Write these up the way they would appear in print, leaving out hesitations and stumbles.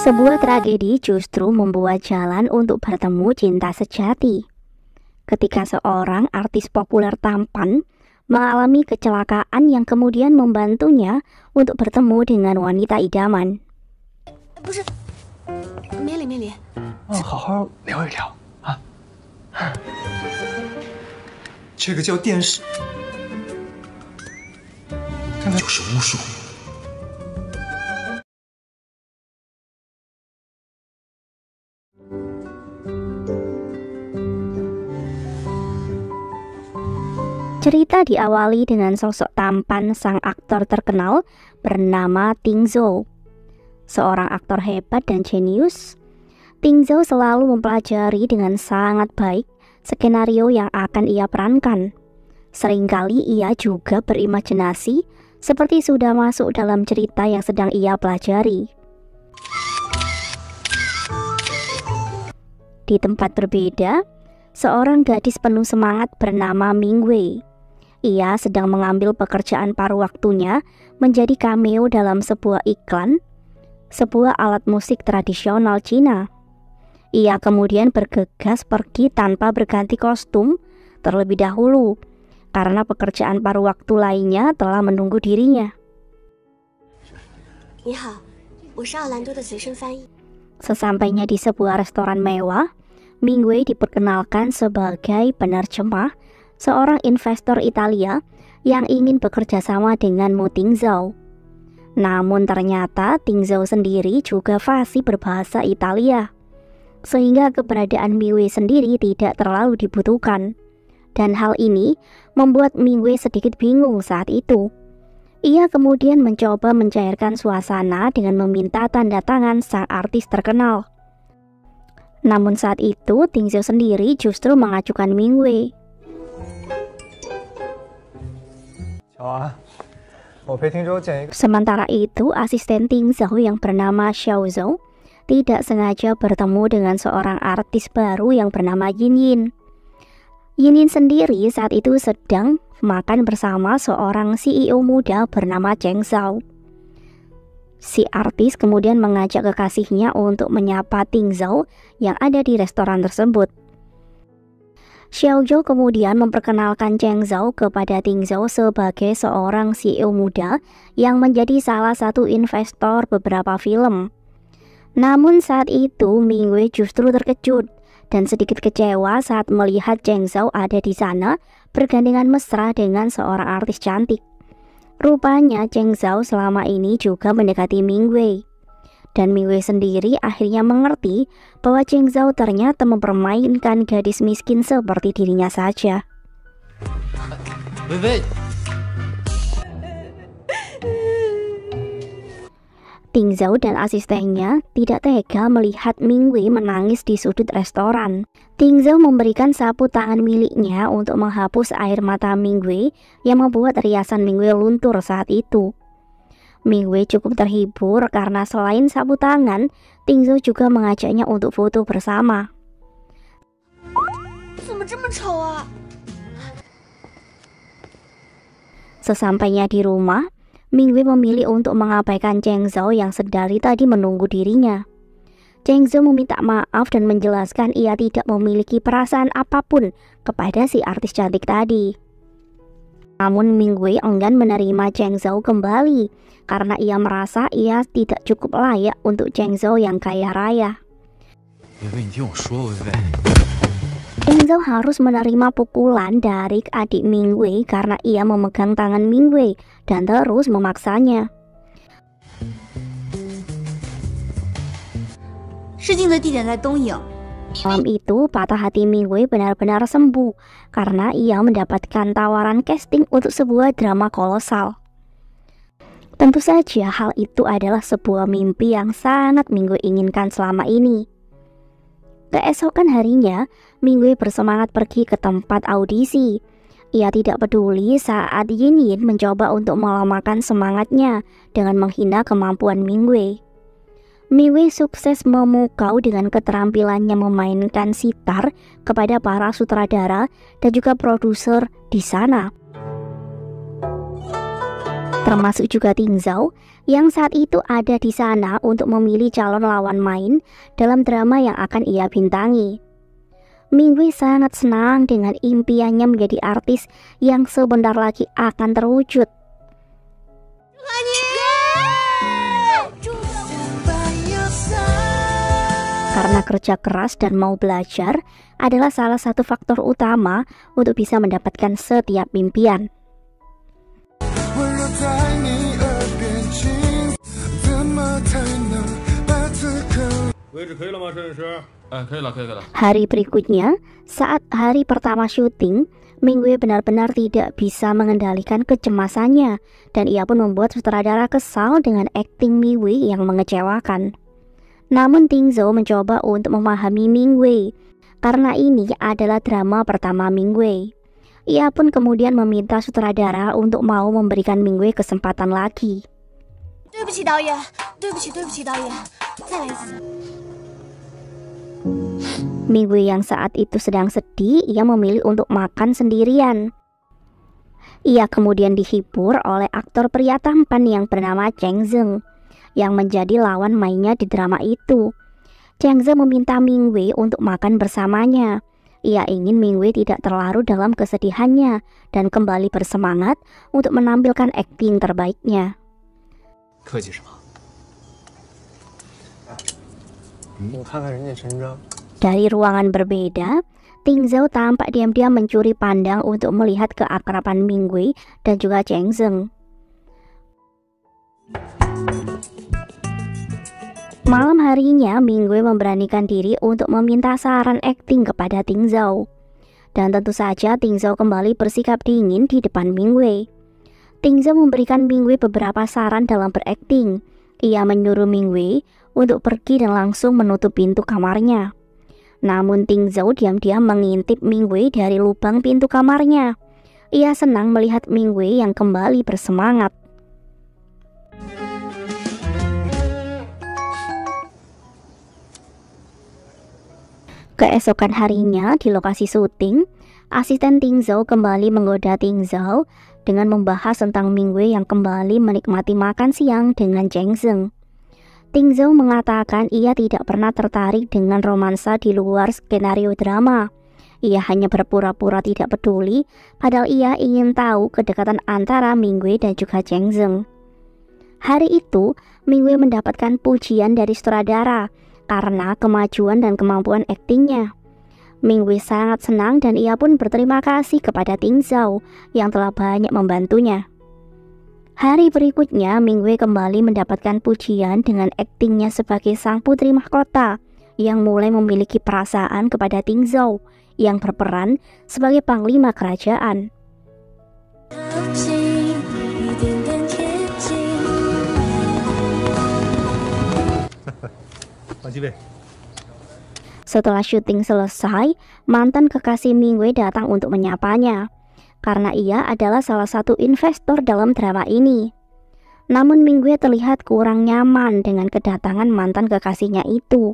Sebuah tragedi justru membuat jalan untuk bertemu cinta sejati. Ketika seorang artis populer tampan mengalami kecelakaan yang kemudian membantunya untuk bertemu dengan wanita idaman. 不是，免礼免礼。好好聊一聊啊。这个叫电视，看看就是巫术。 Cerita diawali dengan sosok tampan sang aktor terkenal bernama Ting Zhou. Seorang aktor hebat dan jenius, Ting Zhou selalu mempelajari dengan sangat baik skenario yang akan ia perankan. Seringkali ia juga berimajinasi seperti sudah masuk dalam cerita yang sedang ia pelajari. Di tempat berbeda, seorang gadis penuh semangat bernama Ming Wei. Ia sedang mengambil pekerjaan paruh waktunya menjadi cameo dalam sebuah iklan, sebuah alat musik tradisional Cina. Ia kemudian bergegas pergi tanpa berganti kostum terlebih dahulu, karena pekerjaan paruh waktu lainnya telah menunggu dirinya. Sesampainya di sebuah restoran mewah, Ming Wei diperkenalkan sebagai penerjemah seorang investor Italia yang ingin bekerja sama dengan Mu Ting Zhou. Namun ternyata Ting Zhou sendiri juga fasih berbahasa Italia, sehingga keberadaan Ming Wei sendiri tidak terlalu dibutuhkan. Dan hal ini membuat Ming Wei sedikit bingung saat itu. Ia kemudian mencoba mencairkan suasana dengan meminta tanda tangan sang artis terkenal. Namun saat itu Ting Zhou sendiri justru mengacukan Ming Wei. Sementara itu, asisten Ting Zhou yang bernama Xiao Zhou tidak sengaja bertemu dengan seorang artis baru yang bernama Yin Yin. Yin Yin sendiri saat itu sedang makan bersama seorang CEO muda bernama Cheng Zhao. Si artis kemudian mengajak kekasihnya untuk menyapa Ting Zhou yang ada di restoran tersebut. Xiao Zhou kemudian memperkenalkan Cheng Zhao kepada Ting Zhou sebagai seorang CEO muda yang menjadi salah satu investor beberapa film. Namun saat itu Ming Wei justru terkejut dan sedikit kecewa saat melihat Cheng Zhao ada di sana bergandengan mesra dengan seorang artis cantik. Rupanya Cheng Zhao selama ini juga mendekati Ming Wei. Dan Ming Wei sendiri akhirnya mengerti bahwa Cheng Zhao ternyata mempermainkan gadis miskin seperti dirinya saja. Ting Zhao dan asistennya tidak tega melihat Ming Wei menangis di sudut restoran. Ting Zhao memberikan sapu tangan miliknya untuk menghapus air mata Ming Wei yang membuat riasan Ming Wei luntur saat itu. Ming Wei cukup terhibur karena selain sapu tangan, Ting Zhou juga mengajaknya untuk foto bersama. Sesampainya di rumah, Ming Wei memilih untuk mengabaikan Cheng Zhao yang sedari tadi menunggu dirinya. Cheng Zhao meminta maaf dan menjelaskan ia tidak memiliki perasaan apapun kepada si artis cantik tadi. Namun Ming Wei enggan menerima Cheng Zhao kembali karena ia merasa ia tidak cukup layak untuk Cheng Zhao yang kaya raya. Cheng Zhao harus menerima pukulan dari adik Ming Wei karena ia memegang tangan Ming Wei dan terus memaksanya. Malam itu, patah hati Ming Wei benar-benar sembuh karena ia mendapatkan tawaran casting untuk sebuah drama kolosal. Tentu saja hal itu adalah sebuah mimpi yang sangat Ming Wei inginkan selama ini. Keesokan harinya, Ming Wei bersemangat pergi ke tempat audisi. Ia tidak peduli saat Yin Yin mencoba untuk melemahkan semangatnya dengan menghina kemampuan Ming Wei. Ming Wei sukses memukau dengan keterampilannya memainkan sitar kepada para sutradara dan juga produser di sana. termasuk juga Ting Zhao yang saat itu ada di sana untuk memilih calon lawan main dalam drama yang akan ia bintangi. Ming Wei sangat senang dengan impiannya menjadi artis yang sebentar lagi akan terwujud. Karena kerja keras dan mau belajar adalah salah satu faktor utama untuk bisa mendapatkan setiap impian. Hari berikutnya, saat hari pertama syuting, Ming Wei benar-benar tidak bisa mengendalikan kecemasannya dan ia pun membuat sutradara kesal dengan akting Ming Wei yang mengecewakan. Namun Ting Zhao mencoba untuk memahami Ming Wei karena ini adalah drama pertama Ming Wei. Ia pun kemudian meminta sutradara untuk mau memberikan Ming Wei kesempatan lagi. 对不起导演，对不起导演，再来一次。 Ming Wei yang saat itu sedang sedih, ia memilih untuk makan sendirian. Ia kemudian dihibur oleh aktor pria tampan yang bernama Cheng Zeng yang menjadi lawan mainnya di drama itu. Cheng Zeng meminta Ming Wei untuk makan bersamanya. Ia ingin Ming Wei tidak terlarut dalam kesedihannya dan kembali bersemangat untuk menampilkan akting terbaiknya. 客气什么？我看看人家陈章。 Dari ruangan berbeda, Ting Zhao tampak diam-diam mencuri pandang untuk melihat keakraban Ming Wei dan juga Cheng Zeng. Malam harinya, Ming Wei memberanikan diri untuk meminta saran akting kepada Ting Zhao. Dan tentu saja Ting Zhao kembali bersikap dingin di depan Ming Wei. Ting Zhao memberikan Ming Wei beberapa saran dalam berakting. Ia menyuruh Ming Wei untuk pergi dan langsung menutup pintu kamarnya. Namun Ting Zhao diam-diam mengintip Ming Wei dari lubang pintu kamarnya. Ia senang melihat Ming Wei yang kembali bersemangat. Keesokan harinya di lokasi syuting, asisten Ting Zhao kembali menggoda Ting Zhao dengan membahas tentang Ming Wei yang kembali menikmati makan siang dengan Cheng Zeng. Ting Zhao mengatakan ia tidak pernah tertarik dengan romansa di luar skenario drama. Ia hanya berpura-pura tidak peduli, padahal ia ingin tahu kedekatan antara Ming Wei dan juga Cheng Zeng. Hari itu, Ming Wei mendapatkan pujian dari sutradara karena kemajuan dan kemampuan aktingnya. Ming Wei sangat senang dan ia pun berterima kasih kepada Ting Zhao yang telah banyak membantunya. Hari berikutnya, Ming Wei kembali mendapatkan pujian dengan aktingnya sebagai sang putri mahkota yang mulai memiliki perasaan kepada Ting Zhao yang berperan sebagai panglima kerajaan. Setelah syuting selesai, mantan kekasih Ming Wei datang untuk menyapanya karena ia adalah salah satu investor dalam drama ini. Namun Ming Wei terlihat kurang nyaman dengan kedatangan mantan kekasihnya itu.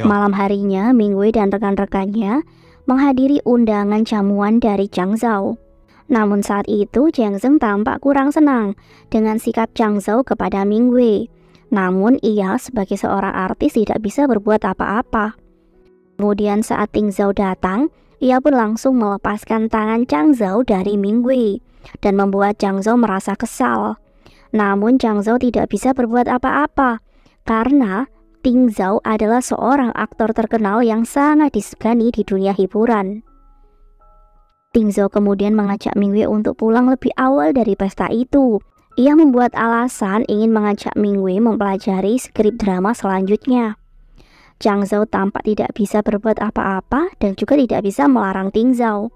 Malam harinya, Ming Wei dan rekan-rekannya menghadiri undangan jamuan dari Zhang Zhao. Namun saat itu Cheng Zeng tampak kurang senang dengan sikap Zhang Zhao kepada Ming Wei. Namun ia sebagai seorang artis tidak bisa berbuat apa-apa. Kemudian saat Ting Zhao datang, ia pun langsung melepaskan tangan Zhang Zhao dari Ming Wei dan membuat Zhang Zhao merasa kesal. Namun Zhang Zhao tidak bisa berbuat apa-apa karena Ting Zhao adalah seorang aktor terkenal yang sangat disegani di dunia hiburan. Ting Zhao kemudian mengajak Ming Wei untuk pulang lebih awal dari pesta itu. Ia membuat alasan ingin mengajak Ming Wei mempelajari skrip drama selanjutnya. Zhang Zhao tampak tidak bisa berbuat apa-apa dan juga tidak bisa melarang Ting Zhao.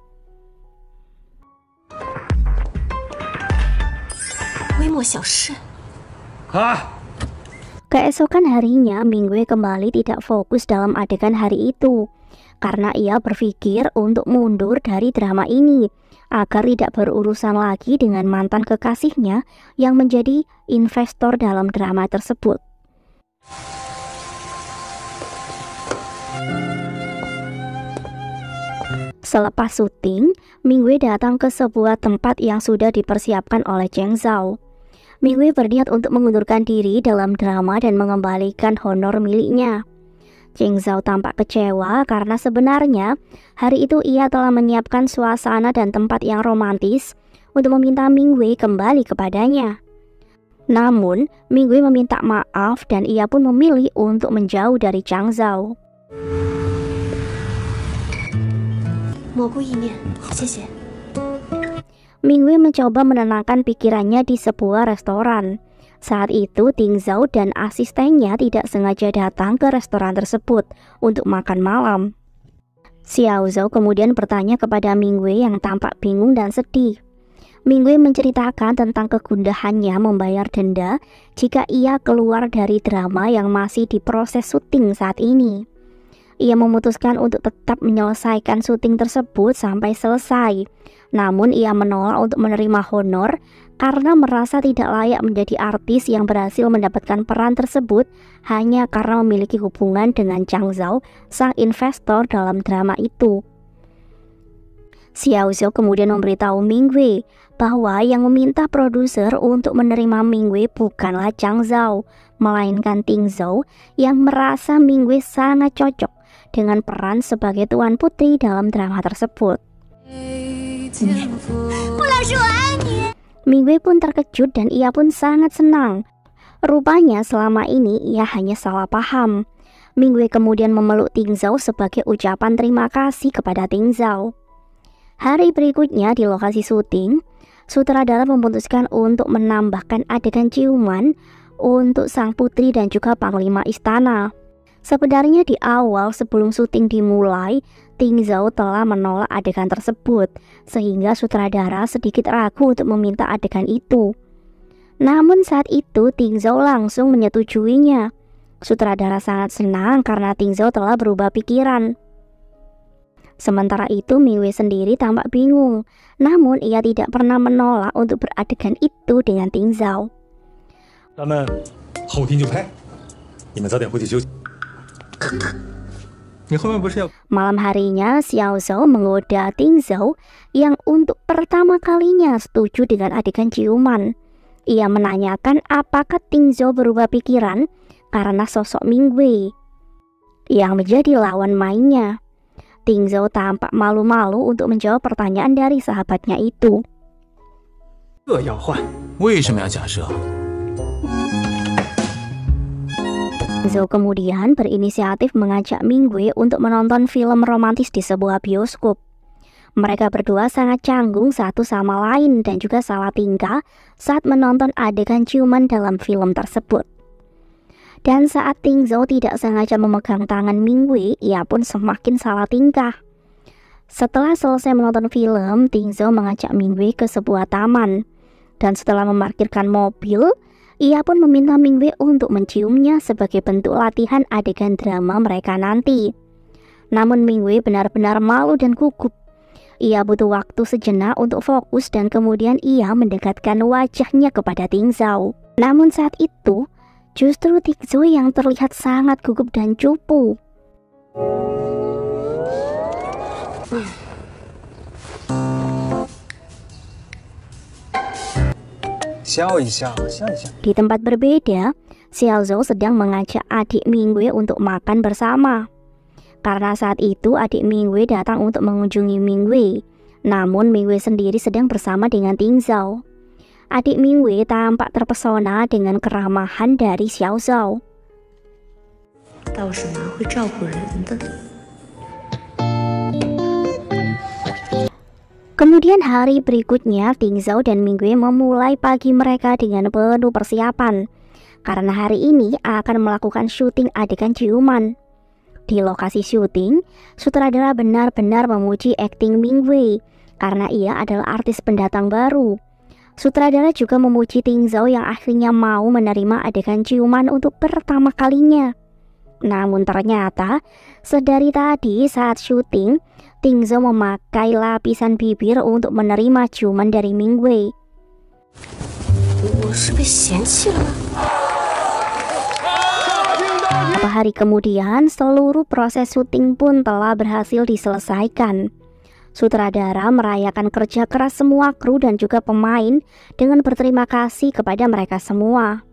Keesokan harinya, Ming Wei kembali tidak fokus dalam adegan hari itu karena ia berpikir untuk mundur dari drama ini agar tidak berurusan lagi dengan mantan kekasihnya yang menjadi investor dalam drama tersebut. Selepas syuting, Mingwei datang ke sebuah tempat yang sudah dipersiapkan oleh Cheng Zhao. Mingwei berniat untuk mengundurkan diri dalam drama dan mengembalikan honor miliknya. Cheng Zhao tampak kecewa karena sebenarnya hari itu ia telah menyiapkan suasana dan tempat yang romantis untuk meminta Mingwei kembali kepadanya. Namun, Mingwei meminta maaf dan ia pun memilih untuk menjauh dari Cheng Zhao. 蘑菇意面，谢谢。 Mingwei mencoba menenangkan pikirannya di sebuah restoran. Saat itu, Ting Zhao dan asistennya tidak sengaja datang ke restoran tersebut untuk makan malam. Xiao Zhao kemudian bertanya kepada Mingwei yang tampak bingung dan sedih. Mingwei menceritakan tentang kegundahannya membayar denda jika ia keluar dari drama yang masih diproses syuting saat ini. Ia memutuskan untuk tetap menyelesaikan syuting tersebut sampai selesai. Namun ia menolak untuk menerima honor karena merasa tidak layak menjadi artis yang berhasil mendapatkan peran tersebut hanya karena memiliki hubungan dengan Cheng Zhao, sang investor dalam drama itu. Xiao Zhao kemudian memberitahu Mingwei bahwa yang meminta produser untuk menerima Mingwei bukanlah Cheng Zhao, melainkan Ting Zhao yang merasa Mingwei sangat cocok dengan peran sebagai tuan putri dalam drama tersebut. Mingwei pun terkejut dan ia pun sangat senang. Rupanya selama ini ia hanya salah paham. Mingwei kemudian memeluk Ting Zhao sebagai ucapan terima kasih kepada Ting Zhao. Hari berikutnya di lokasi syuting, sutradara memutuskan untuk menambahkan adegan ciuman untuk sang putri dan juga panglima istana. Sebenarnya di awal sebelum syuting dimulai, Ting Zhao telah menolak adegan tersebut, sehingga sutradara sedikit ragu untuk meminta adegan itu. Namun saat itu Ting Zhao langsung menyetujuinya. Sutradara sangat senang karena Ting Zhao telah berubah pikiran. Sementara itu Mingwei sendiri tampak bingung, namun ia tidak pernah menolak untuk beradegan itu dengan Ting Zhao. 咱们后天就拍，你们早点回去休息。你后面不是要？ Malam harinya, Xiao Zhao menggoda Ting Zhao yang untuk pertama kalinya setuju dengan adegan ciuman. Ia menanyakan apakah Ting Zhao berubah pikiran karena sosok Mingwei yang menjadi lawan mainnya. Ting Zhao tampak malu-malu untuk menjawab pertanyaan dari sahabatnya itu. 这要换， 为什么要假设？ Zhao kemudian berinisiatif mengajak Mingwei untuk menonton film romantis di sebuah bioskop. Mereka berdua sangat canggung satu sama lain dan juga salah tingkah saat menonton adegan ciuman dalam film tersebut. Dan saat Ting Zhao tidak sengaja memegang tangan Mingwei, ia pun semakin salah tingkah. Setelah selesai menonton film, Ting Zhao mengajak Mingwei ke sebuah taman. Dan setelah memarkirkan mobil, ia pun meminta Mingwei untuk menciumnya sebagai bentuk latihan adegan drama mereka nanti. Namun Mingwei benar-benar malu dan gugup. Ia butuh waktu sejenak untuk fokus dan kemudian ia mendekatkan wajahnya kepada Ting Zhao. Namun saat itu, justru Ting Zhao yang terlihat sangat gugup dan cupu. 笑一笑，笑一笑。 Di tempat berbeda, Xiao Zhao sedang mengajak adik Mingwei untuk makan bersama. Karena saat itu adik Mingwei datang untuk mengunjungi Mingwei. Namun Mingwei sendiri sedang bersama dengan Ting Zhao. Adik Mingwei tampak terpesona dengan keramahan dari Xiao Zhao. 倒是蛮会照顾人的。 Kemudian hari berikutnya, Ting Zhao dan Mingwei memulai pagi mereka dengan penuh persiapan. Karena hari ini akan melakukan syuting adegan ciuman. Di lokasi syuting, sutradara benar-benar memuji akting Mingwei karena ia adalah artis pendatang baru. Sutradara juga memuji Ting Zhao yang akhirnya mau menerima adegan ciuman untuk pertama kalinya. Namun ternyata, sedari tadi saat syuting, Ting Zhao memakai lapisan bibir untuk menerima ciuman dari Mingwei. 我是被嫌弃了吗？ Beberapa hari kemudian, seluruh proses syuting pun telah berhasil diselesaikan. Sutradara merayakan kerja keras semua kru dan juga pemain dengan berterima kasih kepada mereka semua.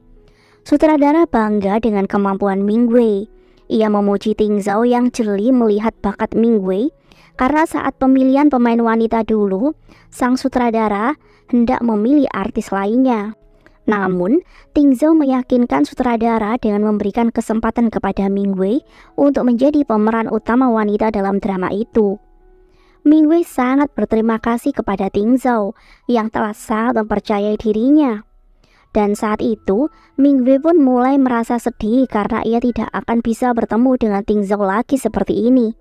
Sutradara bangga dengan kemampuan Mingwei. Ia memuji Ting Zhao yang jeli melihat bakat Mingwei, karena saat pemilihan pemain wanita dulu, sang sutradara hendak memilih artis lainnya. Namun, Ting Zhao meyakinkan sutradara dengan memberikan kesempatan kepada Mingwei untuk menjadi pemeran utama wanita dalam drama itu. Mingwei sangat berterima kasih kepada Ting Zhao yang telah sangat mempercayai dirinya. Dan saat itu, Mingwei pun mulai merasa sedih karena ia tidak akan bisa bertemu dengan Ting Zhao lagi seperti ini.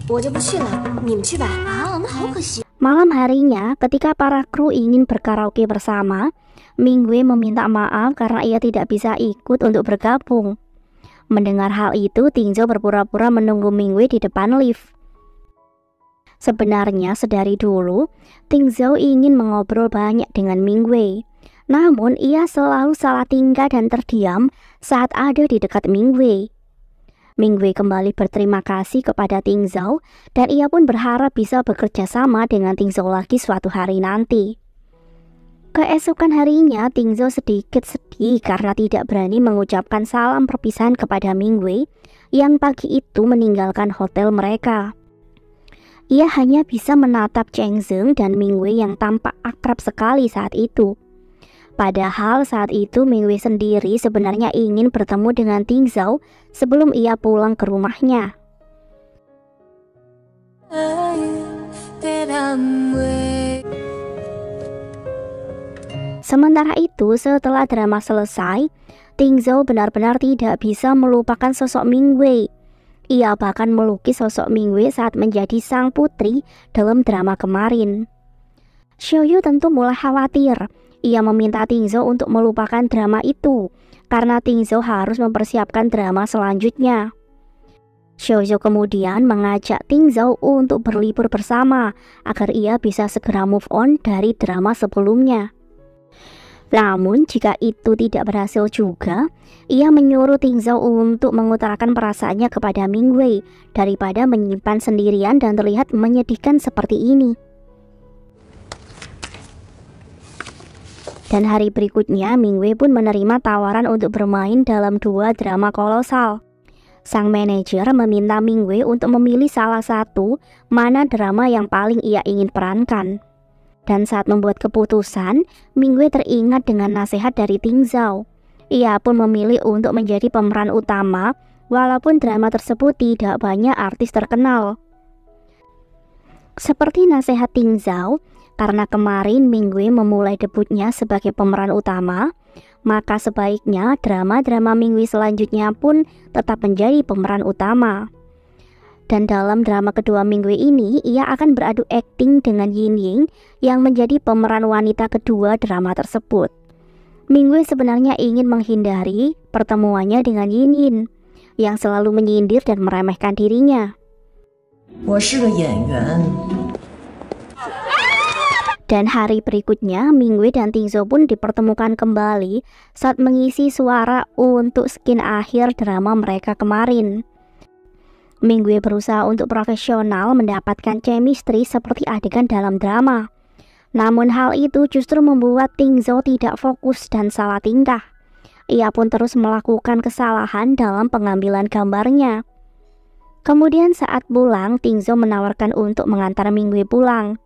我就不去了，你们去吧。啊，我们好可惜。 Malam harinya, ketika para kru ingin berkaraoke bersama, Mingwei meminta maaf karena ia tidak bisa ikut untuk bergabung. Mendengar hal itu, Ting Zhao berpura-pura menunggu Mingwei di depan lift. Sebenarnya sedari dulu, Ting Zhao ingin mengobrol banyak dengan Mingwei. Namun ia selalu salah tingkah dan terdiam saat ada di dekat Mingwei. Mingwei kembali berterima kasih kepada Ting Zhao dan ia pun berharap bisa bekerja sama dengan Ting Zhao lagi suatu hari nanti. Keesokan harinya, Ting Zhao sedikit sedih karena tidak berani mengucapkan salam perpisahan kepada Mingwei yang pagi itu meninggalkan hotel mereka. Ia hanya bisa menatap Cheng Zeng dan Mingwei yang tampak akrab sekali saat itu. Padahal saat itu Mingwei sendiri sebenarnya ingin bertemu dengan Ting Zhao sebelum ia pulang ke rumahnya. Sementara itu, setelah drama selesai, Ting Zhao benar-benar tidak bisa melupakan sosok Mingwei. Ia bahkan melukis sosok Mingwei saat menjadi sang putri dalam drama kemarin. Xiaoyu tentu mulai khawatir. Ia meminta Ting Zhao untuk melupakan drama itu, karena Ting Zhao harus mempersiapkan drama selanjutnya. Xiaoyu kemudian mengajak Ting Zhao untuk berlibur bersama, agar ia bisa segera move on dari drama sebelumnya. Namun jika itu tidak berhasil juga, ia menyuruh Ting Zhao untuk mengutarakan perasaannya kepada Mingwei daripada menyimpan sendirian dan terlihat menyedihkan seperti ini. Dan hari berikutnya, Mingwei pun menerima tawaran untuk bermain dalam 2 drama kolosal. Sang manajer meminta Mingwei untuk memilih salah satu mana drama yang paling ia ingin perankan. Dan saat membuat keputusan, Mingwei teringat dengan nasihat dari Ting Zhao. Ia pun memilih untuk menjadi pemeran utama, walaupun drama tersebut tidak banyak artis terkenal. Seperti nasihat Ting Zhao, karena kemarin Mingwei memulai debutnya sebagai pemeran utama, maka sebaiknya drama-drama Mingwei selanjutnya pun tetap menjadi pemeran utama. Dan dalam drama kedua Mingwei ini, ia akan beradu akting dengan Yin Ying yang menjadi pemeran wanita kedua drama tersebut. Mingwei sebenarnya ingin menghindari pertemuannya dengan Yin Ying yang selalu menyindir dan meremehkan dirinya. Dan hari berikutnya, Mingwei dan Ting Zhao pun dipertemukan kembali saat mengisi suara untuk skin akhir drama mereka kemarin. Mingwei berusaha untuk profesional mendapatkan chemistry seperti adegan dalam drama. Namun hal itu justru membuat Ting Zhao tidak fokus dan salah tingkah. Ia pun terus melakukan kesalahan dalam pengambilan gambarnya. Kemudian saat pulang, Ting Zhao menawarkan untuk mengantar Mingwei pulang,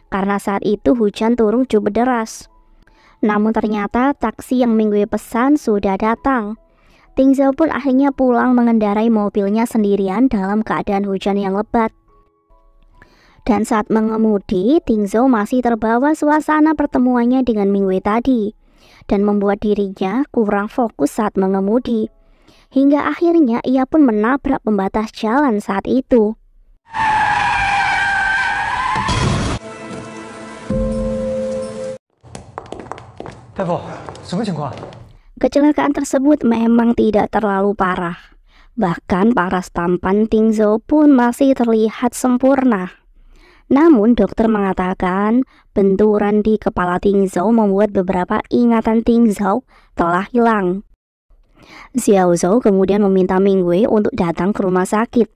karena saat itu hujan turun cukup deras. Namun ternyata taksi yang Mingwei pesan sudah datang. Ting Zhao pun akhirnya pulang mengendarai mobilnya sendirian dalam keadaan hujan yang lebat. Dan saat mengemudi, Ting Zhao masih terbawa suasana pertemuannya dengan Mingwei tadi, dan membuat dirinya kurang fokus saat mengemudi. Hingga akhirnya ia pun menabrak pembatas jalan saat itu. Daifo, 什么情况？ Kecelakaan tersebut memang tidak terlalu parah. Bahkan paras tampan Ting Zhao pun masih terlihat sempurna. Namun dokter mengatakan benturan di kepala Ting Zhao membuat beberapa ingatan Ting Zhao telah hilang. Xiao Zhou kemudian meminta Mingwei untuk datang ke rumah sakit.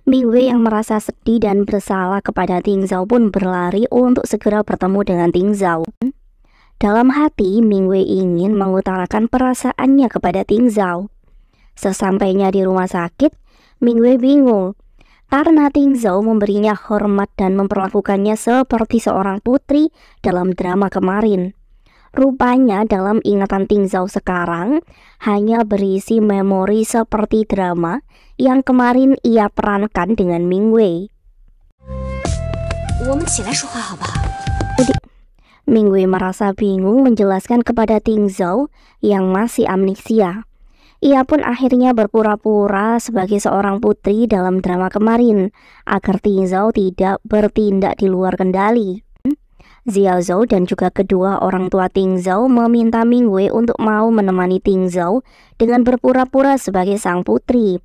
Mingwei yang merasa sedih dan bersalah kepada Ting Zhao pun berlari untuk segera bertemu dengan Ting Zhao. Dalam hati, Mingwei ingin mengutarakan perasaannya kepada Ting Zhao. Sesampainya di rumah sakit, Mingwei bingung karena Ting Zhao memberinya hormat dan memperlakukannya seperti seorang putri dalam drama kemarin. Rupanya dalam ingatan Ting Zhao sekarang hanya berisi memori seperti drama yang kemarin ia perankan dengan Mingwei. Mingwei merasa bingung menjelaskan kepada Ting Zhao yang masih amnesia. Ia pun akhirnya berpura-pura sebagai seorang putri dalam drama kemarin agar Ting Zhao tidak bertindak di luar kendali. Xiao Zhou dan juga kedua orang tua Ting Zhao meminta Mingwei untuk mau menemani Ting Zhao dengan berpura-pura sebagai sang putri,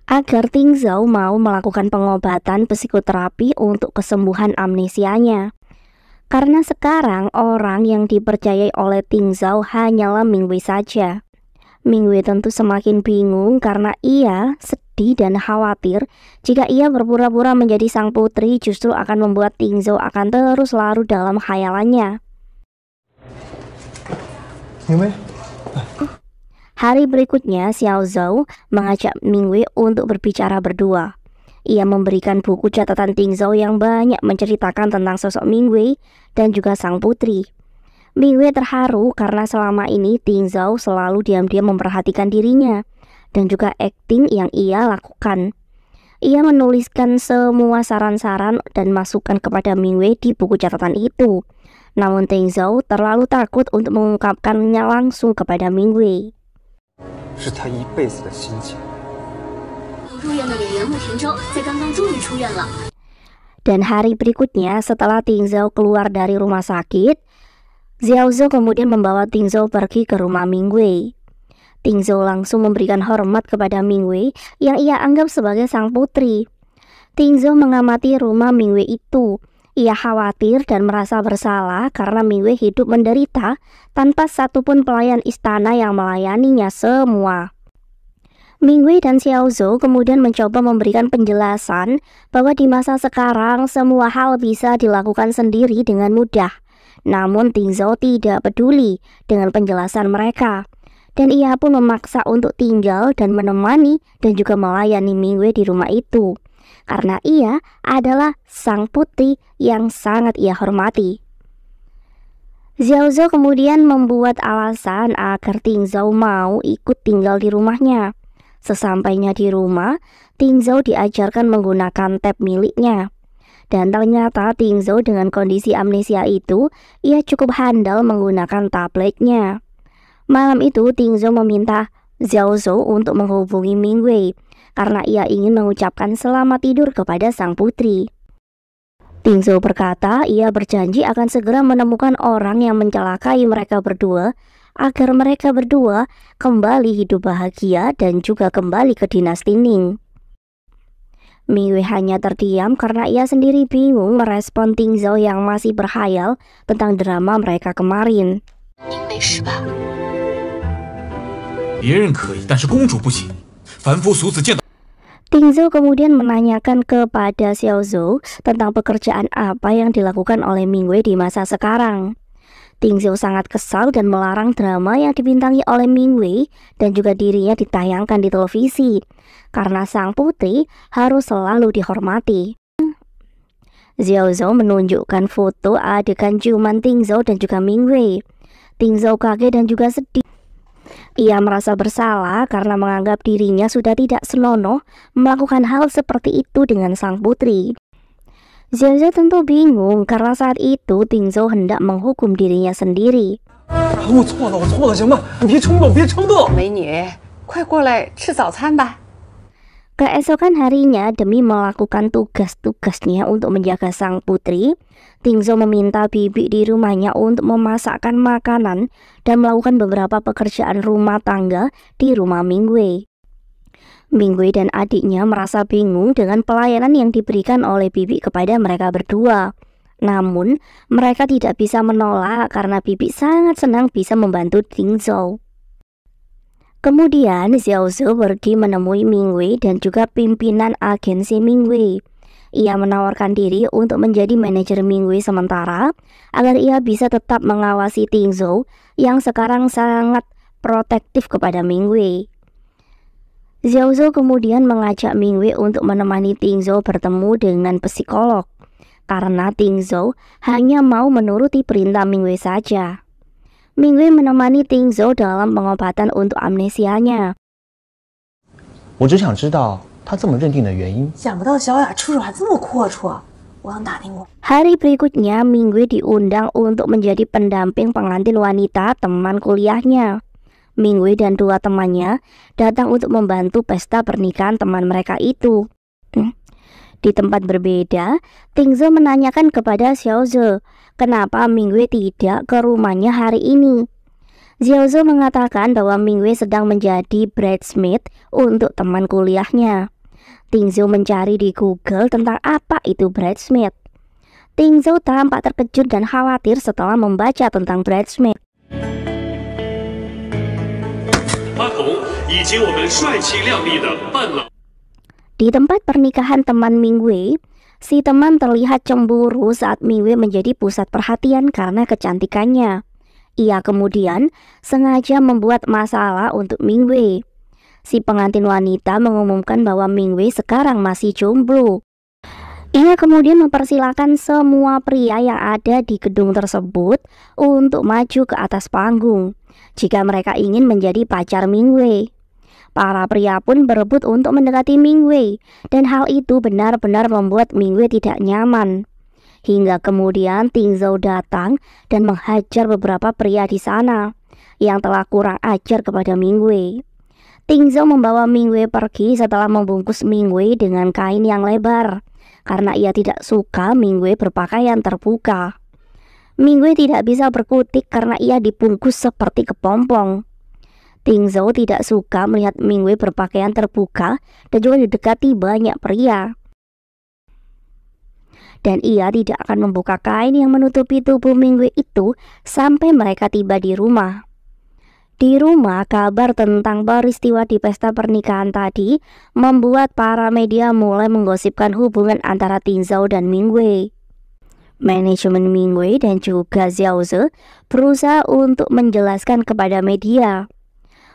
agar Ting Zhao mau melakukan pengobatan psikoterapi untuk kesembuhan amnesianya. Karena sekarang orang yang dipercayai oleh Ting Zhao hanyalah Mingwei saja. Mingwei tentu semakin bingung karena ia sedih dan khawatir jika ia berpura-pura menjadi sang putri justru akan membuat Ting Zhao akan terus larut dalam khayalannya. Mingwei, Hari berikutnya, Xiao Zhou mengajak Mingwei untuk berbicara berdua. Ia memberikan buku catatan Ting Zhao yang banyak menceritakan tentang sosok Mingwei dan juga sang putri. Mingwei terharu karena selama ini Ting Zhao selalu diam-diam memperhatikan dirinya dan juga akting yang ia lakukan. Ia menuliskan semua saran-saran dan masukan kepada Mingwei di buku catatan itu. Namun Ting Zhao terlalu takut untuk mengungkapkannya langsung kepada Mingwei. Dan hari berikutnya setelah Ting Zhao keluar dari rumah sakit, Xiao Zhou kemudian membawa Ting Zhao pergi ke rumah Mingwei. Ting Zhao langsung memberikan hormat kepada Mingwei yang ia anggap sebagai sang putri. Ting Zhao mengamati rumah Mingwei itu. Ia khawatir dan merasa bersalah karena Mingwei hidup menderita tanpa satupun pelayan istana yang melayaninya semua. Mingwei dan Xiao Zhou kemudian mencoba memberikan penjelasan bahwa di masa sekarang semua hal bisa dilakukan sendiri dengan mudah. Namun Ting Zhao tidak peduli dengan penjelasan mereka, dan ia pun memaksa untuk tinggal dan menemani dan juga melayani Mingwei di rumah itu, karena ia adalah sang putri yang sangat ia hormati. Xiao Zhou kemudian membuat alasan agar Ting Zhao mau ikut tinggal di rumahnya. Sesampainya di rumah, Ting Zhao diajarkan menggunakan tab miliknya. Dan ternyata Ting Zhao dengan kondisi amnesia itu, ia cukup handal menggunakan tabletnya. Malam itu Ting Zhao meminta Xiao Zhou untuk menghubungi Mingwei karena ia ingin mengucapkan selamat tidur kepada sang putri. Ting Zhao berkata ia berjanji akan segera menemukan orang yang mencelakai mereka berdua agar mereka berdua kembali hidup bahagia dan juga kembali ke dinasti Ning. Mingwei hanya terdiam karena ia sendiri bingung merespon Ting Zhao yang masih berkhayal tentang drama mereka kemarin. Ting Zhao kemudian menanyakan kepada Xiao Zhou tentang pekerjaan apa yang dilakukan oleh Mingwei di masa sekarang. Ting Zhao sangat kesal dan melarang drama yang dibintangi oleh Mingwei dan juga dirinya ditayangkan di televisi, karena sang putri harus selalu dihormati. Xiao Zhou menunjukkan foto adegan ciuman Ting Zhao dan juga Mingwei. Ting Zhao kaget dan juga sedih. Ia merasa bersalah karena menganggap dirinya sudah tidak senonoh melakukan hal seperti itu dengan sang putri. Xiao Zhou tentu bingung karena saat itu Ting Zhao hendak menghukum dirinya sendiri. Keesokan harinya, demi melakukan tugas-tugasnya untuk menjaga sang putri, Ting Zhao meminta bibi di rumahnya untuk memasakkan makanan dan melakukan beberapa pekerjaan rumah tangga di rumah Mingwei. Mingwei dan adiknya merasa bingung dengan pelayanan yang diberikan oleh bibi kepada mereka berdua. Namun, mereka tidak bisa menolak karena bibi sangat senang bisa membantu Ting Zhao. Kemudian Xiao Zhe pergi menemui Ming Wei dan juga pimpinan agensi Ming Wei. Ia menawarkan diri untuk menjadi manajer Ming Wei sementara agar ia bisa tetap mengawasi Ting Zhou yang sekarang sangat protektif kepada Ming Wei. Xiao Zhe kemudian mengajak Ming Wei untuk menemani Ting Zhou bertemu dengan psikolog karena Ting Zhou hanya mau menuruti perintah Ming Wei saja. Ming Wei menemani Ting Zhou dalam pengobatan untuk amnesianya. 我只想知道他这么认定的原因。想不到小雅出手还这么阔绰，我想打听过。 Hari berikutnya, Ming Wei diundang untuk menjadi pendamping pengantin wanita teman kuliahnya. Ming Wei dan dua temannya datang untuk membantu pesta pernikahan teman mereka itu. Di tempat berbeda, Ting Zhou menanyakan kepada Xiao Zhe, kenapa Ming Wei tidak ke rumahnya hari ini. Xiao Zhe mengatakan bahwa Ming Wei sedang menjadi bridesmaid untuk teman kuliahnya. Ting Zhou mencari di Google tentang apa itu bridesmaid. Ting Zhou tampak terkejut dan khawatir setelah membaca tentang bridesmaid. 花童以及我们帅气靓丽的伴郎。 Di tempat pernikahan teman Ming Wei, si teman terlihat cemburu saat Ming Wei menjadi pusat perhatian karena kecantikannya. Ia kemudian sengaja membuat masalah untuk Ming Wei. Si pengantin wanita mengumumkan bahwa Ming Wei sekarang masih jomblo. Ia kemudian mempersilahkan semua pria yang ada di gedung tersebut untuk maju ke atas panggung jika mereka ingin menjadi pacar Ming Wei. Para pria pun berebut untuk mendekati Ming Wei, dan hal itu benar-benar membuat Ming Wei tidak nyaman. Hingga kemudian Ting Zhou datang dan menghajar beberapa pria di sana yang telah kurang ajar kepada Ming Wei. Ting Zhou membawa Ming Wei pergi setelah membungkus Ming Wei dengan kain yang lebar, karena ia tidak suka Ming Wei berpakaian terbuka. Ming Wei tidak bisa berkutik karena ia dibungkus seperti kepompong. Ting Zhou tidak suka melihat Ming Wei berpakaian terbuka dan juga didekati banyak pria. Dan ia tidak akan membuka kain yang menutupi tubuh Ming Wei itu sampai mereka tiba di rumah. Di rumah, kabar tentang peristiwa di pesta pernikahan tadi membuat para media mulai menggosipkan hubungan antara Ting Zhou dan Ming Wei. Manajemen Ming Wei dan juga Xiao Zhe berusaha untuk menjelaskan kepada media.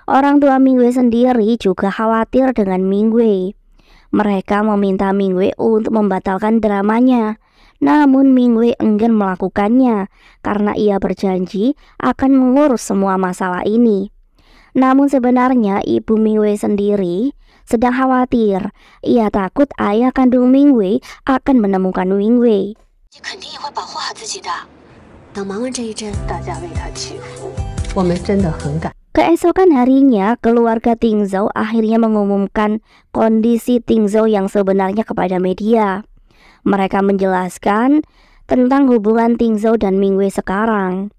Orang tua Ming Wei sendiri juga khawatir dengan Ming Wei. Mereka meminta Ming Wei untuk membatalkan dramanya. Namun Ming Wei enggan melakukannya karena ia berjanji akan mengurus semua masalah ini. Namun sebenarnya ibu Ming Wei sendiri sedang khawatir. Ia takut ayah kandung Ming Wei akan menemukan Ming Wei. 你肯定也会保护好自己的。等忙完这一阵，大家为他祈福，我们真的很感。 Keesokan harinya, keluarga Ting Zhou akhirnya mengumumkan kondisi Ting Zhou yang sebenarnya kepada media. Mereka menjelaskan tentang hubungan Ting Zhou dan Ming Wei sekarang.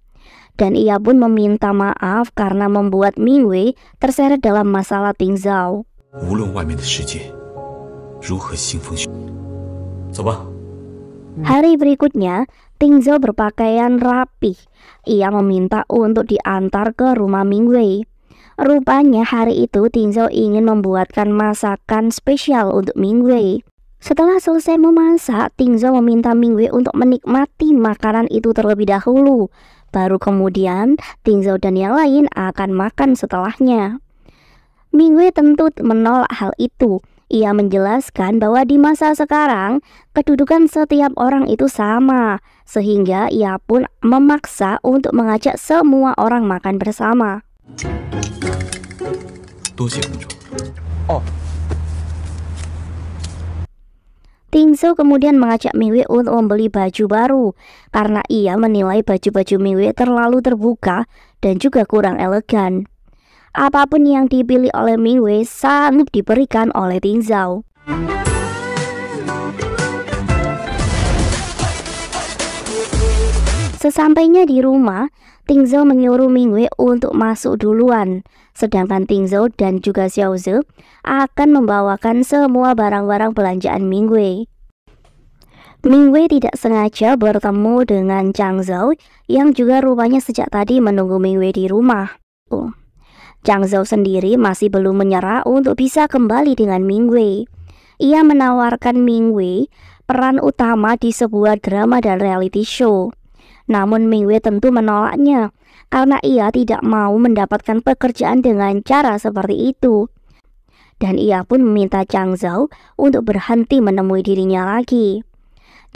Dan ia pun meminta maaf karena membuat Ming Wei terseret dalam masalah Ting Zhou. 无论外面的世界如何腥风血雨，走吧。 Hari berikutnya, Ting Zhou berpakaian rapih. Ia meminta untuk diantar ke rumah Ming Wei. Rupanya hari itu Ting Zhou ingin membuatkan masakan spesial untuk Ming Wei. Setelah selesai memasak, Ting Zhou meminta Ming Wei untuk menikmati makanan itu terlebih dahulu. Baru kemudian Ting Zhou dan yang lain akan makan setelahnya. Ming Wei tentu menolak hal itu. Ia menjelaskan bahwa di masa sekarang, kedudukan setiap orang itu sama, sehingga ia pun memaksa untuk mengajak semua orang makan bersama. 多谢公主。哦， Ting Zhou kemudian mengajak Ming Wei untuk membeli baju baru, karena ia menilai baju-baju Ming Wei terlalu terbuka dan juga kurang elegan. Apapun yang dipilih oleh Ming Wei sanggup diberikan oleh Ting Zhou. Sesampainya di rumah, Ting Zhou menyuruh Ming Wei untuk masuk duluan, sedangkan Ting Zhou dan juga Xiao Zhe akan membawakan semua barang-barang belanjaan Ming Wei. Ming Wei tidak sengaja bertemu dengan Chang Zhou yang juga rupanya sejak tadi menunggu Ming Wei di rumah. Chang Zhou sendiri masih belum menyerah untuk bisa kembali dengan Ming Wei. Ia menawarkan Ming Wei peran utama di sebuah drama dan reality show. Namun Ming Wei tentu menolaknya karena ia tidak mau mendapatkan pekerjaan dengan cara seperti itu. Dan ia pun meminta Chang Zhou untuk berhenti menemui dirinya lagi.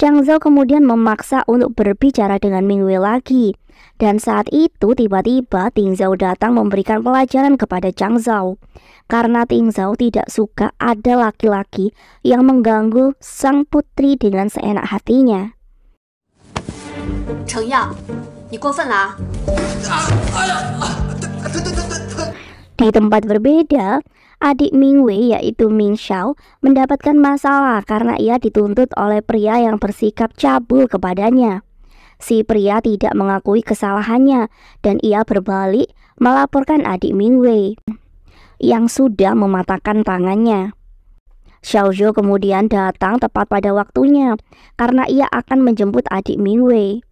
Chang Zhou kemudian memaksa untuk berbicara dengan Ming Wei lagi. Dan saat itu tiba-tiba Ting Zhou datang memberikan pelajaran kepada Chang Zhou. Karena Ting Zhou tidak suka ada laki-laki yang mengganggu sang putri dengan seenak hatinya. 程耀，你过分了啊！ Di tempat berbeda, adik Ming Wei yaitu Ming Xiao mendapatkan masalah karena ia dituntut oleh pria yang bersikap cabul kepadanya. Si pria tidak mengakui kesalahannya dan ia berbalik melaporkan adik Ming Wei yang sudah mematahkan tangannya. Xiao Zhou kemudian datang tepat pada waktunya karena ia akan menjemput adik Ming Wei.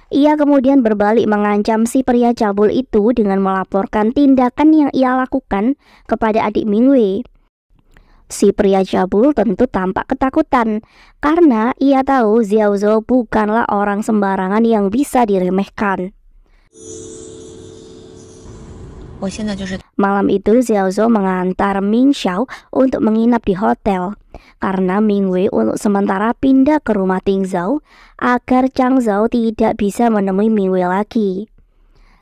Ia kemudian berbalik mengancam si pria cabul itu dengan melaporkan tindakan yang ia lakukan kepada adik Ming Wei. Si pria cabul tentu tampak ketakutan karena ia tahu Xiao Zhou bukanlah orang sembarangan yang bisa diremehkan. Malam itu Xiao Zhou mengantar Ming Xiao untuk menginap di hotel karena Ming Wei untuk sementara pindah ke rumah Ting Zhou agar Chang Zhou tidak bisa menemui Ming Wei lagi.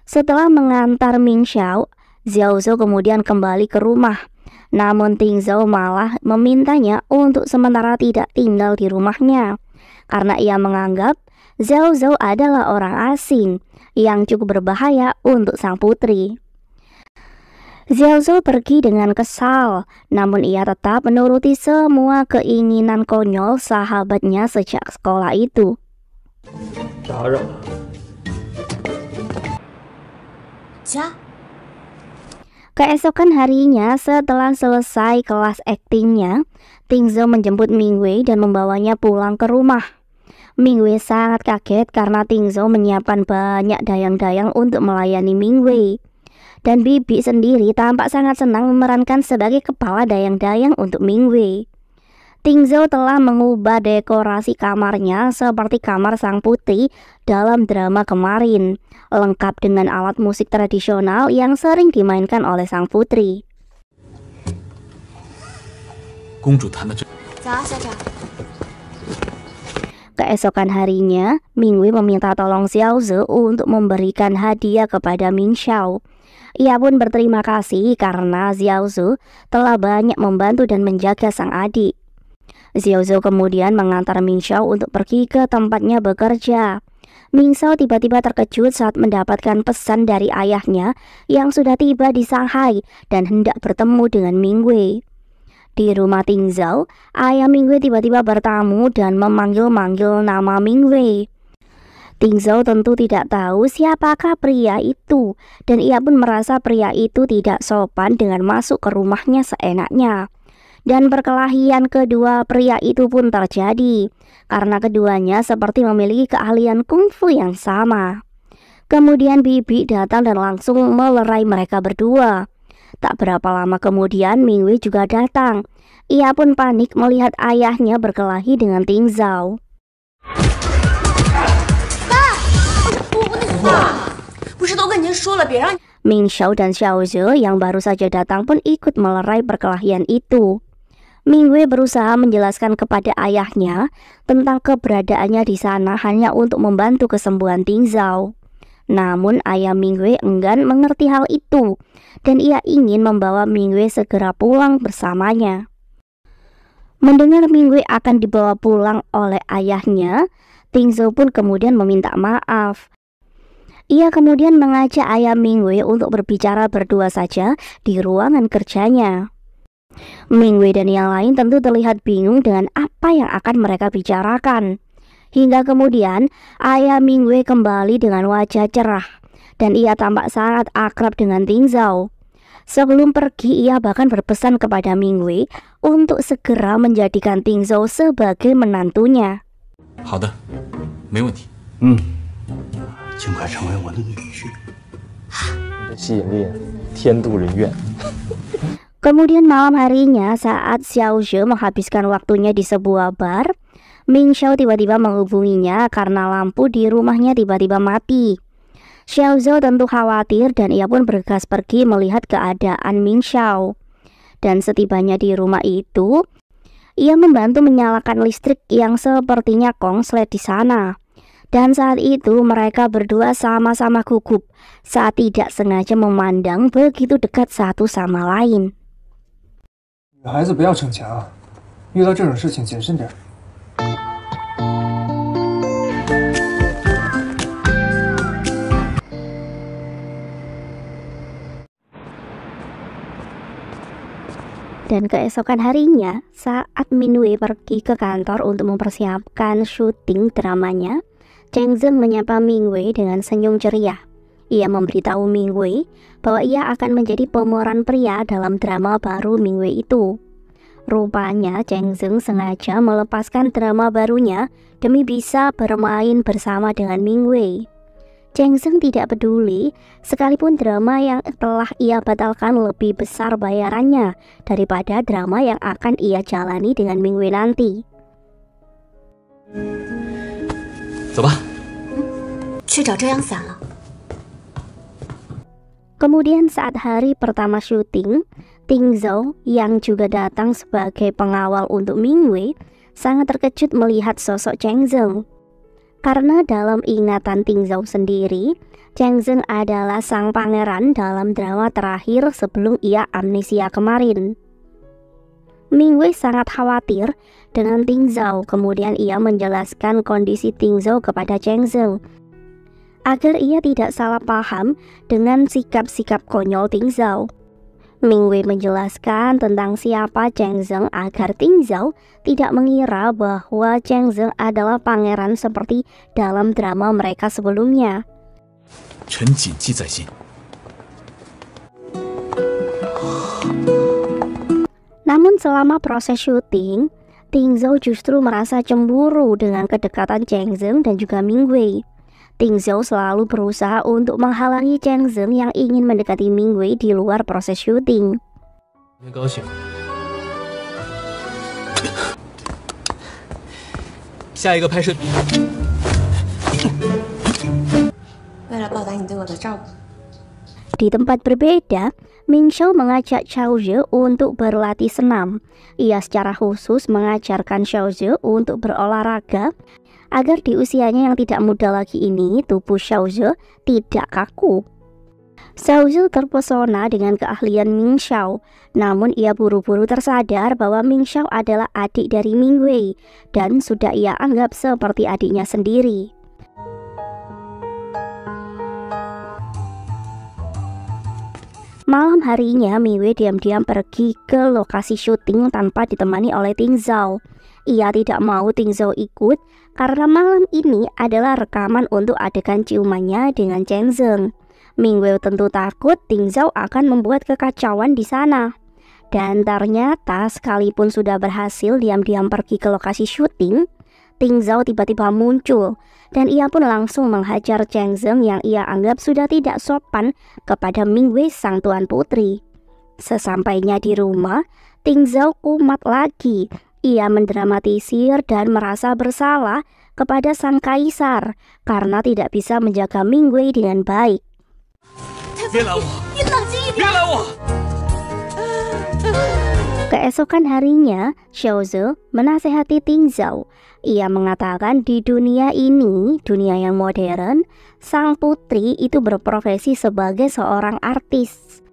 Setelah mengantar Ming Xiao, Xiao Zhou kemudian kembali ke rumah. Namun Ting Zhou malah memintanya untuk sementara tidak tinggal di rumahnya karena ia menganggap Xiao Zhou adalah orang asing yang cukup berbahaya untuk sang putri. Xiao Zhou pergi dengan kesal, namun ia tetap menuruti semua keinginan konyol sahabatnya sejak sekolah itu. Keesokan harinya setelah selesai kelas aktingnya, Ting Zhou menjemput Ming Wei dan membawanya pulang ke rumah. Ming Wei sangat kaget karena Ting Zhou menyiapkan banyak dayang-dayang untuk melayani Ming Wei. Dan Bibi sendiri tampak sangat senang memerankan sebagai kepala dayang-dayang untuk Ming Wei. Ting Zhou telah mengubah dekorasi kamarnya seperti kamar sang putri dalam drama kemarin, lengkap dengan alat musik tradisional yang sering dimainkan oleh sang putri. Keesokan harinya, Ming Wei meminta tolong Xiao Zhou untuk memberikan hadiah kepada Ming Xiao. Ia pun berterima kasih karena Xiao Zhou telah banyak membantu dan menjaga sang adik. Xiao Zhou kemudian mengantar Ming Xiao untuk pergi ke tempatnya bekerja. Ming Xiao tiba-tiba terkejut saat mendapatkan pesan dari ayahnya yang sudah tiba di Shanghai dan hendak bertemu dengan Ming Wei. Di rumah Ting Zhou, ayah Ming Wei tiba-tiba bertamu dan memanggil-manggil nama Ming Wei. Ting Zhou tentu tidak tahu siapakah pria itu dan ia pun merasa pria itu tidak sopan dengan masuk ke rumahnya seenaknya. Dan perkelahian kedua pria itu pun terjadi karena keduanya seperti memiliki keahlian kungfu yang sama. Kemudian Bibi datang dan langsung melerai mereka berdua. Tak berapa lama kemudian Ming Wei juga datang. Ia pun panik melihat ayahnya berkelahi dengan Ting Zhou. Ming Xiao dan Xiao Zhe yang baru saja datang pun ikut melerai perkelahian itu. Ming Wei berusaha menjelaskan kepada ayahnya tentang keberadaannya di sana hanya untuk membantu kesembuhan Ting Zhou. Namun ayah Ming Wei enggan mengerti hal itu dan ia ingin membawa Ming Wei segera pulang bersamanya. Mendengar Ming Wei akan dibawa pulang oleh ayahnya, Ting Zhou pun kemudian meminta maaf. Ia kemudian mengajak ayah Ming Wei untuk berbicara berdua saja di ruangan kerjanya. Ming Wei dan yang lain tentu terlihat bingung dengan apa yang akan mereka bicarakan. Hingga kemudian ayah Ming Wei kembali dengan wajah cerah dan ia tampak sangat akrab dengan Ting Zhou. Sebelum pergi ia bahkan berpesan kepada Ming Wei untuk segera menjadikan Ting Zhou sebagai menantunya. 好的，没问题。尽快成为我的女婿。吸引力天妒人怨。 Kemudian malam harinya saat Xiao Zhe menghabiskan waktunya di sebuah bar, Ming Xiao tiba-tiba menghubunginya karena lampu di rumahnya tiba-tiba mati. Xiao Zhe tentu khawatir dan ia pun bergegas pergi melihat keadaan Ming Xiao. Dan setibanya di rumah itu, ia membantu menyalakan listrik yang sepertinya konslet di sana. Dan saat itu mereka berdua sama-sama gugup saat tidak sengaja memandang begitu dekat satu sama lain. 女孩子不要逞强啊，遇到这种事情谨慎点。 Dan keesokan harinya, saat Minwei pergi ke kantor untuk mempersiapkan syuting dramanya, Cheng Zeng menyapa Mingwei dengan senyum ceria. Ia memberitahu Mingwei bahwa ia akan menjadi pemeran pria dalam drama baru Mingwei itu. Rupanya Cheng Zeng sengaja melepaskan drama barunya demi bisa bermain bersama dengan Mingwei. Cheng Zeng tidak peduli, sekalipun drama yang telah ia batalkan lebih besar bayarannya daripada drama yang akan ia jalani dengan Mingwei nanti. 走吧。去找遮阳伞了。 Kemudian saat hari pertama syuting, Ting Zhou yang juga datang sebagai pengawal untuk Mingwei sangat terkejut melihat sosok Cheng Zeng. Karena dalam ingatan Ting Zhou sendiri, Cheng Zeng adalah sang pangeran dalam drama terakhir sebelum ia amnesia kemarin. Mingwei sangat khawatir dengan Ting Zhou, kemudian ia menjelaskan kondisi Ting Zhou kepada Cheng Zeng agar ia tidak salah paham dengan sikap-sikap konyol Ting Zhou. Mingwei menjelaskan tentang siapa Cheng Zeng agar Ting Zhou tidak mengira bahwa Cheng Zeng adalah pangeran seperti dalam drama mereka sebelumnya. 臣谨记在心。 Namun selama proses syuting, Ting Zhou justru merasa cemburu dengan kedekatan Cheng Zeng dan juga Mingwei. Ting Zhou selalu berusaha untuk menghalangi Cheng Zeng yang ingin mendekati Mingwei di luar proses syuting. 今天高兴。下一个拍摄。为了报答你对我的照顾。 Di tempat berbeda, Ming Xiao mengajak Xiao Zhe untuk berlatih senam. Ia secara khusus mengajarkan Xiao Zhe untuk berolahraga agar di usianya yang tidak muda lagi ini tubuh Xiao Zhe tidak kaku. Xiao Zhe terpesona dengan keahlian Ming Xiao, namun ia buru-buru tersadar bahwa Ming Xiao adalah adik dari Mingwei dan sudah ia anggap seperti adiknya sendiri. Malam harinya, Mingwei diam-diam pergi ke lokasi syuting tanpa ditemani oleh Ting Zhou. Ia tidak mau Ting Zhou ikut karena malam ini adalah rekaman untuk adegan ciumannya dengan Cheng Zeng. Mingwei tentu takut Ting Zhou akan membuat kekacauan di sana. Dan ternyata sekalipun sudah berhasil diam-diam pergi ke lokasi syuting, Ting Zhou tiba-tiba muncul dan ia pun langsung menghajar Cheng Zeng yang ia anggap sudah tidak sopan kepada Mingwei sang tuan putri. Sesampainya di rumah, Ting Zhou kumat lagi. Ia mendramatisir dan merasa bersalah kepada sang kaisar karena tidak bisa menjaga Mingwei dengan baik. 别拦我！你冷静一点。别拦我！ Keesokan harinya, Xiao Zhe menasehati Ting Zhou. Ia mengatakan di dunia ini, dunia yang modern, sang putri itu berprofesi sebagai seorang artis.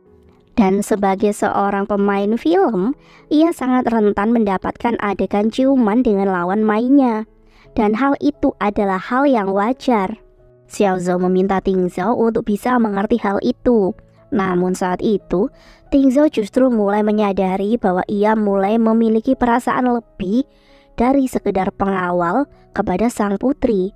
Dan sebagai seorang pemain film, ia sangat rentan mendapatkan adegan ciuman dengan lawan mainnya. Dan hal itu adalah hal yang wajar. Xiao Zhe meminta Ting Zhou untuk bisa mengerti hal itu. Namun saat itu, Ting Zhou justru mulai menyadari bahwa ia mulai memiliki perasaan lebih dari sekedar pengawal kepada sang putri.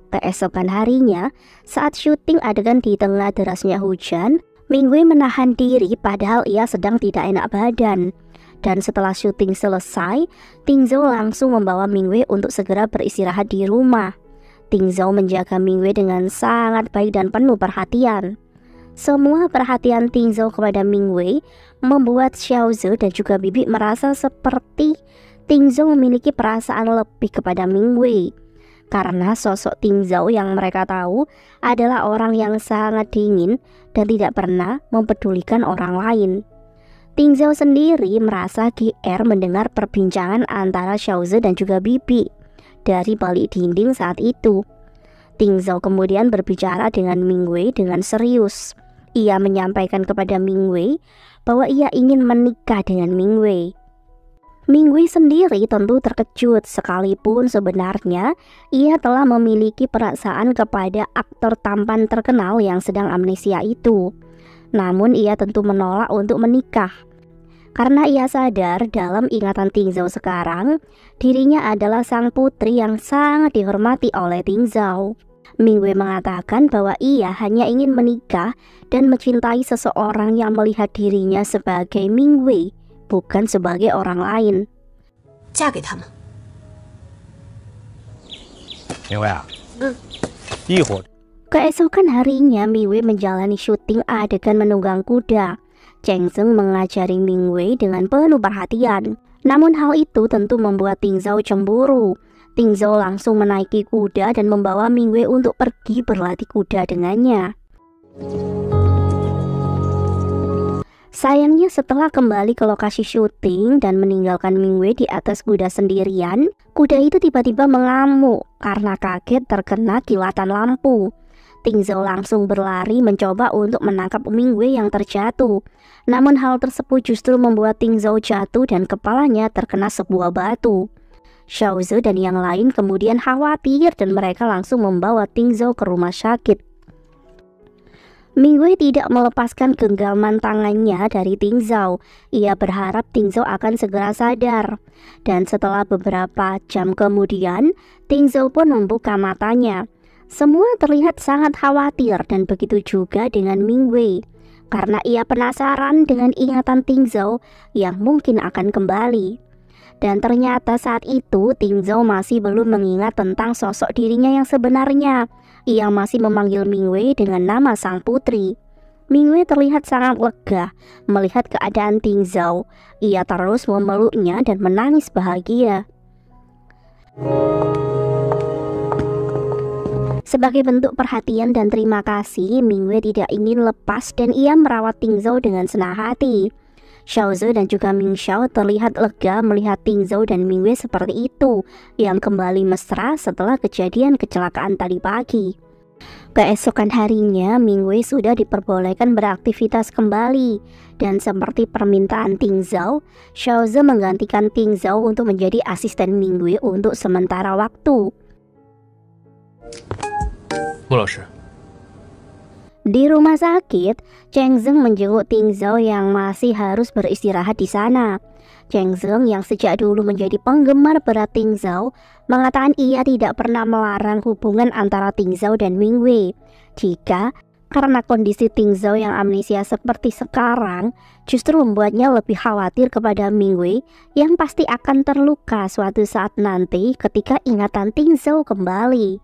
Keesokan harinya, saat syuting adegan di tengah derasnya hujan, Mingwei menahan diri padahal ia sedang tidak enak badan. Dan setelah syuting selesai, Ting Zhou langsung membawa Ming Wei untuk segera beristirahat di rumah. Ting Zhou menjaga Ming Wei dengan sangat baik dan penuh perhatian. Semua perhatian Ting Zhou kepada Ming Wei membuat Xiao Ze dan juga Bibi merasa seperti Ting Zhou memiliki perasaan lebih kepada Ming Wei. Karena sosok Ting Zhou yang mereka tahu adalah orang yang sangat dingin dan tidak pernah mempedulikan orang lain. Ting Zhou sendiri merasa GR mendengar perbincangan antara Xiao Ze dan juga Bibi dari balik dinding saat itu. Ting Zhou kemudian berbicara dengan Ming Wei dengan serius. Ia menyampaikan kepada Ming Wei bahwa ia ingin menikah dengan Ming Wei. Ming Wei sendiri tentu terkejut, sekalipun sebenarnya ia telah memiliki perasaan kepada aktor tampan terkenal yang sedang amnesia itu. Namun ia tentu menolak untuk menikah. Karena ia sadar dalam ingatan Ting Zhou sekarang, dirinya adalah sang putri yang sangat dihormati oleh Ting Zhou. Ming Wei mengatakan bahwa ia hanya ingin menikah dan mencintai seseorang yang melihat dirinya sebagai Ming Wei, bukan sebagai orang lain. 嫁给他们。明伟啊，一会儿 Keesokan harinya, Ming Wei menjalani syuting adegan menunggang kuda. Cheng Zeng mengajari Ming Wei dengan penuh perhatian. Namun hal itu tentu membuat Ting Zhou cemburu. Ting Zhou langsung menaiki kuda dan membawa Ming Wei untuk pergi berlatih kuda dengannya. Sayangnya setelah kembali ke lokasi syuting dan meninggalkan Ming Wei di atas kuda sendirian, kuda itu tiba-tiba mengamuk karena kaget terkena kilatan lampu. Ting Zhou langsung berlari mencoba untuk menangkap Ming Wei yang terjatuh. Namun hal tersebut justru membuat Ting Zhou jatuh dan kepalanya terkena sebuah batu. Xiao Ze dan yang lain kemudian khawatir dan mereka langsung membawa Ting Zhou ke rumah sakit. Ming Wei tidak melepaskan genggaman tangannya dari Ting Zhou. Ia berharap Ting Zhou akan segera sadar. Dan setelah beberapa jam kemudian, Ting Zhou pun membuka matanya. Semua terlihat sangat khawatir dan begitu juga dengan Ming Wei. Karena ia penasaran dengan ingatan Ting Zhou yang mungkin akan kembali. Dan ternyata saat itu Ting Zhou masih belum mengingat tentang sosok dirinya yang sebenarnya. Ia masih memanggil Ming Wei dengan nama sang putri. Ming Wei terlihat sangat lega melihat keadaan Ting Zhou. Ia terus memeluknya dan menangis bahagia. Sebagai bentuk perhatian dan terima kasih, Ming Wei tidak ingin lepas dan ia merawat Ting Zhou dengan senang hati. Xiao Ze dan juga Ming Xiao terlihat lega melihat Ting Zhou dan Ming Wei seperti itu, yang kembali mesra setelah kejadian kecelakaan tadi pagi. Keesokan harinya, Ming Wei sudah diperbolehkan beraktivitas kembali, dan seperti permintaan Ting Zhou, Xiao Ze menggantikan Ting Zhou untuk menjadi asisten Ming Wei untuk sementara waktu. 穆老师， Di rumah sakit, Cheng Zeng menjenguk Ting Zhou yang masih harus beristirahat di sana. Cheng Zeng yang sejak dulu menjadi penggemar berat Ting Zhou mengatakan ia tidak pernah melarang hubungan antara Ting Zhou dan Ming Wei. Jika karena kondisi Ting Zhou yang amnesia seperti sekarang justru membuatnya lebih khawatir kepada Ming Wei yang pasti akan terluka suatu saat nanti ketika ingatan Ting Zhou kembali.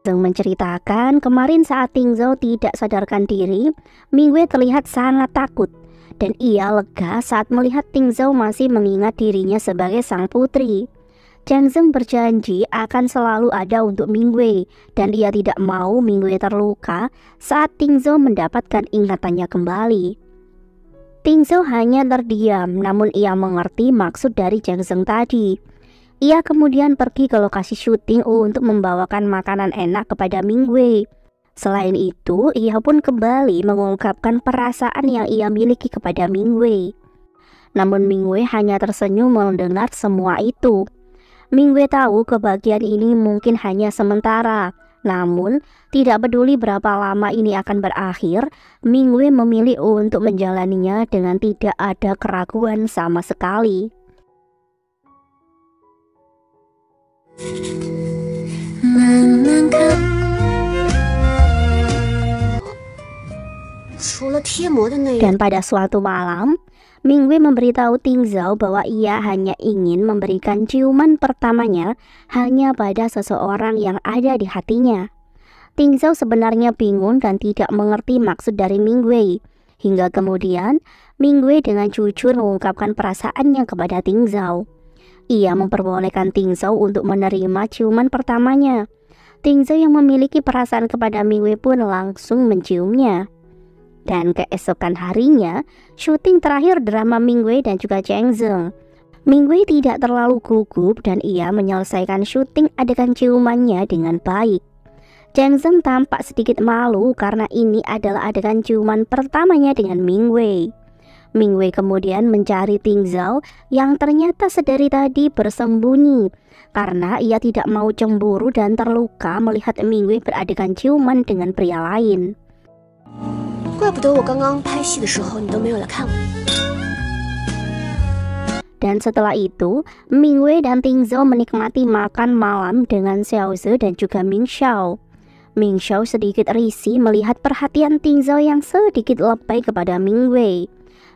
Zeng menceritakan kemarin saat Ting Zhou tidak sadarkan diri, Ming Wei terlihat sangat takut dan ia lega saat melihat Ting Zhou masih mengingat dirinya sebagai sang putri. Cheng Zeng berjanji akan selalu ada untuk Ming Wei dan ia tidak mau Ming Wei terluka saat Ting Zhou mendapatkan ingatannya kembali. Ting Zhou hanya terdiam, namun ia mengerti maksud dari Cheng Zeng tadi. Ia kemudian pergi ke lokasi syuting untuk membawakan makanan enak kepada Ming Wei. Selain itu, ia pun kembali mengungkapkan perasaan yang ia miliki kepada Ming Wei. Namun Ming Wei hanya tersenyum mendengar semua itu. Ming Wei tahu kebahagiaan ini mungkin hanya sementara. Namun, tidak peduli berapa lama ini akan berakhir, Ming Wei memilih untuk menjalaninya dengan tidak ada keraguan sama sekali. 除了贴膜的那 Dan pada suatu malam, Mingwei memberitahu Ting Zhao bahwa ia hanya ingin memberikan ciuman pertamanya hanya pada seseorang yang ada di hatinya. Ting Zhao sebenarnya bingung dan tidak mengerti maksud dari Mingwei. Hingga kemudian, Mingwei dengan jujur mengungkapkan perasaannya kepada Ting Zhao. Ia memperbolehkan Ting Zhao untuk menerima ciuman pertamanya. Ting Zhao yang memiliki perasaan kepada Mingwei pun langsung menciumnya. Dan keesokan harinya, syuting terakhir drama Mingwei dan juga Cheng Zeng. Mingwei tidak terlalu gugup dan ia menyelesaikan syuting adegan ciumannya dengan baik. Cheng Zeng tampak sedikit malu karena ini adalah adegan ciuman pertamanya dengan Mingwei. Mingwei kemudian mencari Ting Zhao yang ternyata sedari tadi bersembunyi karena ia tidak mau cemburu dan terluka melihat Mingwei beradegan ciuman dengan pria lain. 怪不得我刚刚拍戏的时候你都没有来看我。 Dan setelah itu, Mingwei dan Ting Zhao menikmati makan malam dengan Xiaoze dan juga Ming Xiao. Ming Xiao sedikit risih melihat perhatian Ting Zhao yang sedikit lebay kepada Mingwei.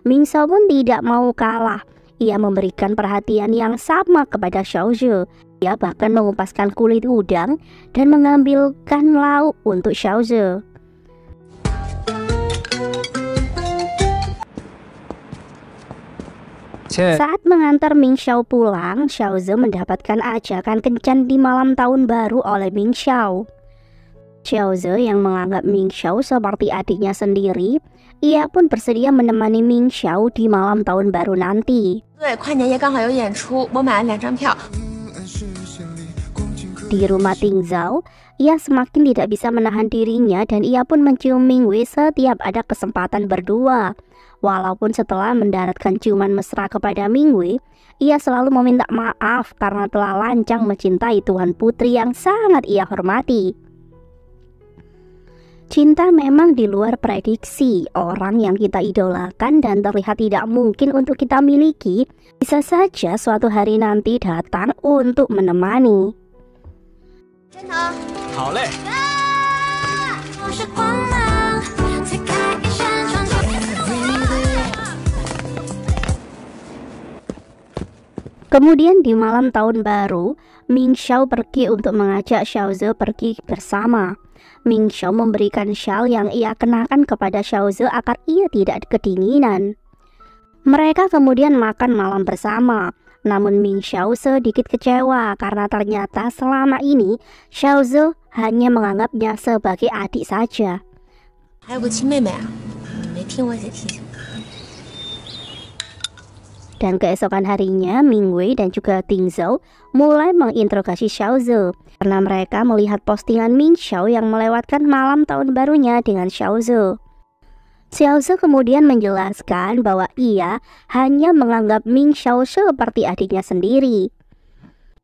Ming Xiao pun tidak mau kalah. Ia memberikan perhatian yang sama kepada Xiaoze. Ia bahkan mengupaskan kulit udang dan mengambilkan lauk untuk Xiaoze. Saat mengantar Ming Xiao pulang, Xiaoze mendapatkan ajakan kencan di malam tahun baru oleh Ming Xiao. Xiaoze yang menganggap Ming Xiao seperti adiknya sendiri, ia pun bersedia menemani Ming Xiao di malam tahun baru nanti. Di rumah Ting Zhao, ia semakin tidak bisa menahan dirinya dan ia pun mencium Mingwei setiap ada kesempatan berdua. Walaupun setelah mendaratkan ciuman mesra kepada Mingwei, ia selalu meminta maaf karena telah lancang mencintai tuan putri yang sangat ia hormati. Cinta memang di luar prediksi. Orang yang kita idolakan dan terlihat tidak mungkin untuk kita miliki, bisa saja suatu hari nanti datang untuk menemani. 真的。好嘞。 Kemudian di malam tahun baru, Ming Xiao pergi untuk mengajak Xiaoze pergi bersama. Ming Xiao memberikan syal yang ia kenakan kepada Xiaoze agar ia tidak kedinginan. Mereka kemudian makan malam bersama. Namun Ming Xiao sedikit kecewa karena ternyata selama ini Xiaoze hanya menganggapnya sebagai adik saja. 还有个亲妹妹啊，没听我姐提醒。 Dan keesokan harinya, Mingwei dan juga Ting Zhao mulai menginterogasi Xiaoze karena mereka melihat postingan Ming Xiao yang melewatkan malam tahun barunya dengan Xiaoze. Xiaoze kemudian menjelaskan bahwa ia hanya menganggap Ming Xiao seperti adiknya sendiri.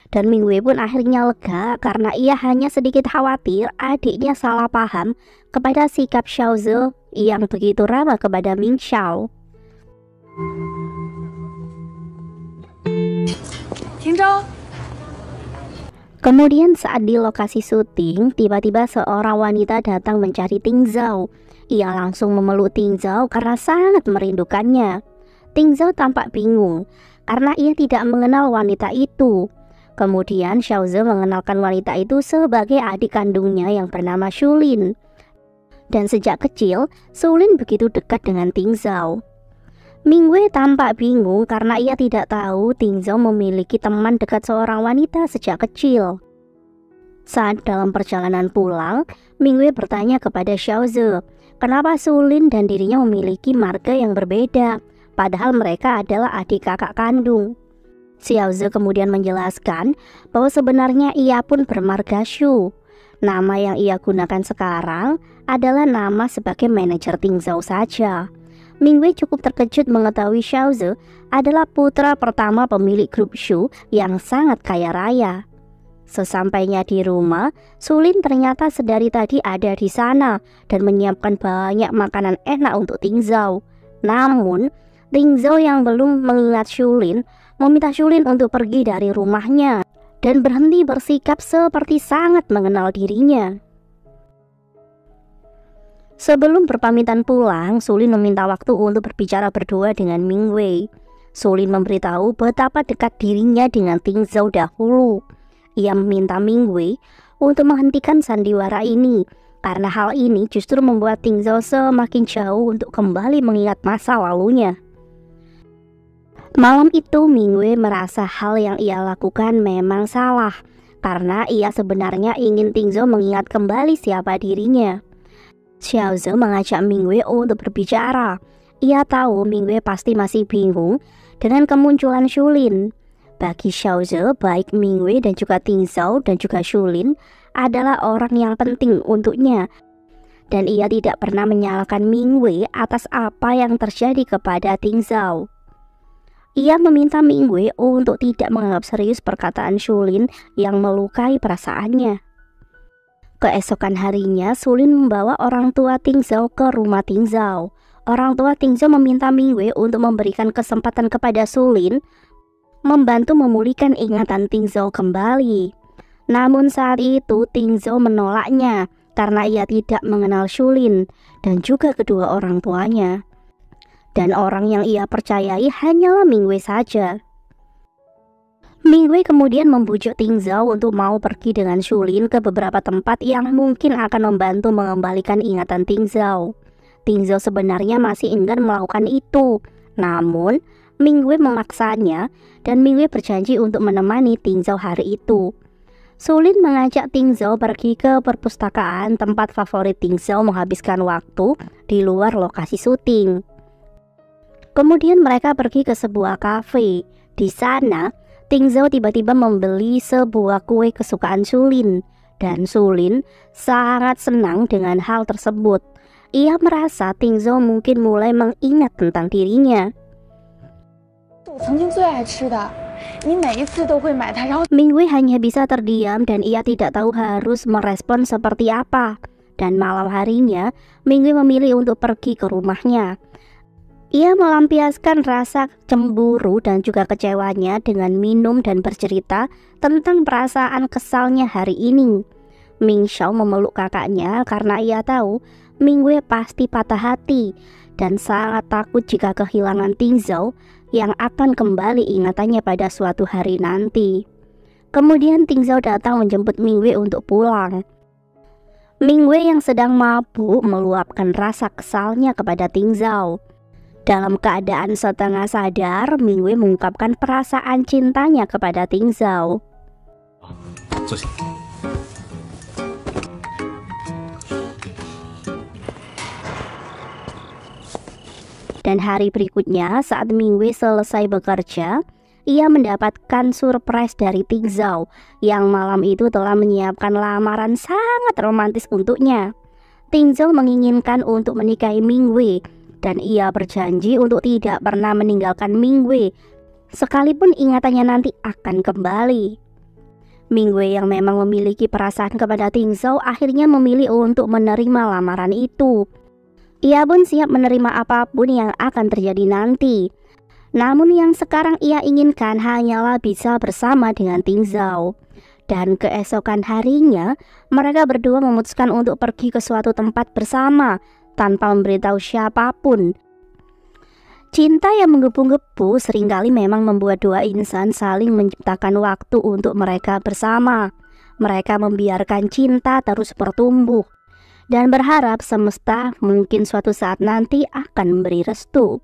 Dan Mingwei pun akhirnya lega karena ia hanya sedikit khawatir adiknya salah paham kepada sikap Xiaoze yang begitu ramah kepada Ming Xiao. Kemudian saat di lokasi syuting, tiba-tiba seorang wanita datang mencari Ting Zhao. Ia langsung memeluk Ting Zhao karena sangat merindukannya. Ting Zhao tampak bingung karena ia tidak mengenal wanita itu. Kemudian Xiaoze mengenalkan wanita itu sebagai adik kandungnya yang bernama Shulin. Dan sejak kecil, Shulin begitu dekat dengan Ting Zhao. Mingwei tampak bingung karena ia tidak tahu Ting Zhao memiliki teman dekat seorang wanita sejak kecil. Saat dalam perjalanan pulang, Mingwei bertanya kepada Xiaoze, kenapa Shulin dan dirinya memiliki marga yang berbeda, padahal mereka adalah adik kakak kandung. Xiaoze kemudian menjelaskan bahwa sebenarnya ia pun bermarga Shu. Nama yang ia gunakan sekarang adalah nama sebagai manajer Ting Zhao saja. Mingwei cukup terkejut mengetahui Xiaoze adalah putra pertama pemilik grup Shu yang sangat kaya raya. Sesampainya di rumah, Shulin ternyata sedari tadi ada di sana dan menyiapkan banyak makanan enak untuk Ting Zhao. Namun, Ting Zhao yang belum mengingat Shulin meminta Shulin untuk pergi dari rumahnya dan berhenti bersikap seperti sangat mengenal dirinya. Sebelum berpamitan pulang, Sulin meminta waktu untuk berbicara berdua dengan Mingwei. Sulin memberitahu betapa dekat dirinya dengan Ting Zhao dahulu. Ia meminta Mingwei untuk menghentikan sandiwara ini, karena hal ini justru membuat Ting Zhao semakin jauh untuk kembali mengingat masa lalunya. Malam itu Mingwei merasa hal yang ia lakukan memang salah, karena ia sebenarnya ingin Ting Zhao mengingat kembali siapa dirinya. Xiaoze mengajak Mingwei untuk berbicara. Ia tahu Mingwei pasti masih bingung dengan kemunculan Shulin. Bagi Xiaoze, baik Mingwei dan juga Ting Zhao dan juga Shulin adalah orang yang penting untuknya. Dan ia tidak pernah menyalahkan Mingwei atas apa yang terjadi kepada Ting Zhao. Ia meminta Mingwei untuk tidak menganggap serius perkataan Shulin yang melukai perasaannya. Keesokan harinya, Shulin membawa orang tua Ting Zhao ke rumah Ting Zhao. Orang tua Ting Zhao meminta Mingwei untuk memberikan kesempatan kepada Shulin membantu memulihkan ingatan Ting Zhao kembali. Namun saat itu Ting Zhao menolaknya karena ia tidak mengenal Shulin dan juga kedua orang tuanya. Dan orang yang ia percayai hanyalah Mingwei saja. Mingwei kemudian membujuk Ting Zhao untuk mau pergi dengan Shulin ke beberapa tempat yang mungkin akan membantu mengembalikan ingatan Ting Zhao. Ting Zhao sebenarnya masih enggan melakukan itu, namun Mingwei memaksanya dan Mingwei berjanji untuk menemani Ting Zhao hari itu. Shulin mengajak Ting Zhao pergi ke perpustakaan, tempat favorit Ting Zhao menghabiskan waktu di luar lokasi syuting. Kemudian mereka pergi ke sebuah kafe. Di sana, Ting Zhao tiba-tiba membeli sebuah kue kesukaan Shulin, dan Shulin sangat senang dengan hal tersebut. Ia merasa Ting Zhao mungkin mulai mengingat tentang dirinya. Mingwei hanya bisa terdiam dan ia tidak tahu harus merespon seperti apa. Dan malam harinya, Mingwei memilih untuk pergi ke rumahnya. Ia melampiaskan rasa cemburu dan juga kecewanya dengan minum dan bercerita tentang perasaan kesalnya hari ini. Ming Xiao memeluk kakaknya karena ia tahu Mingwei pasti patah hati dan sangat takut jika kehilangan Ting Zhao yang akan kembali ingatannya pada suatu hari nanti. Kemudian Ting Zhao datang menjemput Mingwei untuk pulang. Mingwei yang sedang mabuk meluapkan rasa kesalnya kepada Ting Zhao. Dalam keadaan setengah sadar, Mingwei mengungkapkan perasaan cintanya kepada Ting Zhao. Dan hari berikutnya, saat Mingwei selesai bekerja, ia mendapatkan surprise dari Ting Zhao yang malam itu telah menyiapkan lamaran sangat romantis untuknya. Ting Zhao menginginkan untuk menikahi Mingwei, dan ia berjanji untuk tidak pernah meninggalkan Mingwei, sekalipun ingatannya nanti akan kembali. Mingwei yang memang memiliki perasaan kepada Ting Zhao akhirnya memilih untuk menerima lamaran itu. Ia pun siap menerima apapun yang akan terjadi nanti. Namun yang sekarang ia inginkan hanyalah bisa bersama dengan Ting Zhao. Dan keesokan harinya, mereka berdua memutuskan untuk pergi ke suatu tempat bersama tanpa memberitahu siapapun. Cinta yang menggebu-gebu seringkali memang membuat dua insan saling menciptakan waktu untuk mereka bersama. Mereka membiarkan cinta terus bertumbuh dan berharap semesta mungkin suatu saat nanti akan memberi restu.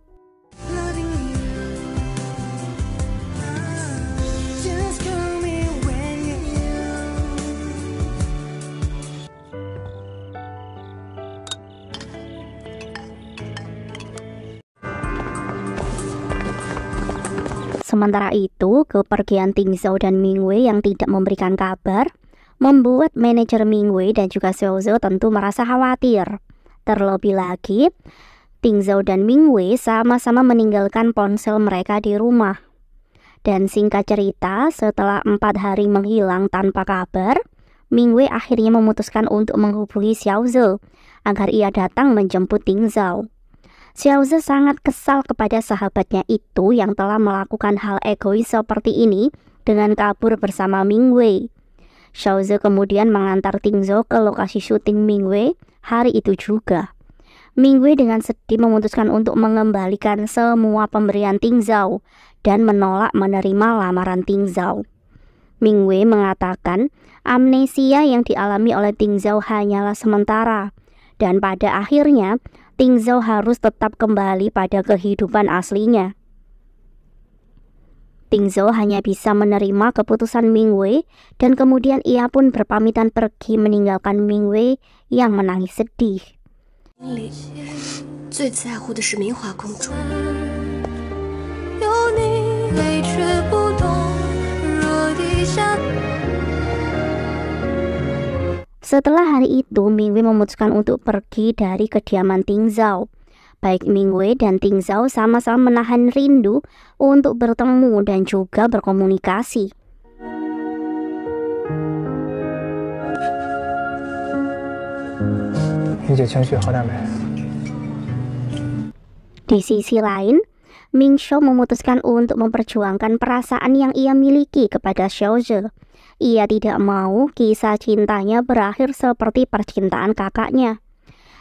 Sementara itu, kepergian Ting Zhao dan Mingwei yang tidak memberikan kabar membuat manajer Mingwei dan juga Xiaoze tentu merasa khawatir. Terlebih lagi, Ting Zhao dan Mingwei sama-sama meninggalkan ponsel mereka di rumah. Dan singkat cerita, setelah 4 hari menghilang tanpa kabar, Mingwei akhirnya memutuskan untuk menghubungi Xiaoze agar ia datang menjemput Ting Zhao. Xiaoze sangat kesal kepada sahabatnya itu yang telah melakukan hal egois seperti ini dengan kabur bersama Mingwei. Xiaoze kemudian mengantar Ting Zhao ke lokasi syuting Mingwei hari itu juga. Ming Wei dengan sedih memutuskan untuk mengembalikan semua pemberian Ting Zhao dan menolak menerima lamaran Ting Zhao. Ming Wei mengatakan amnesia yang dialami oleh Ting Zhao hanyalah sementara, dan pada akhirnya Ting Zhao harus tetap kembali pada kehidupan aslinya. Ting Zhao hanya bisa menerima keputusan Ming Wei dan kemudian ia pun berpamitan pergi meninggalkan Ming Wei yang menangis sedih. 里最在乎的是明华公主。有你泪却不懂，若低下。 Setelah hari itu, Ming Wei memutuskan untuk pergi dari kediaman Ting Zhao. Baik Ming Wei dan Ting Zhao sama-sama menahan rindu untuk bertemu dan juga berkomunikasi. Di sisi lain, Ming Xiao memutuskan untuk memperjuangkan perasaan yang ia miliki kepada Xiaozhe. Ia tidak mau kisah cintanya berakhir seperti percintaan kakaknya.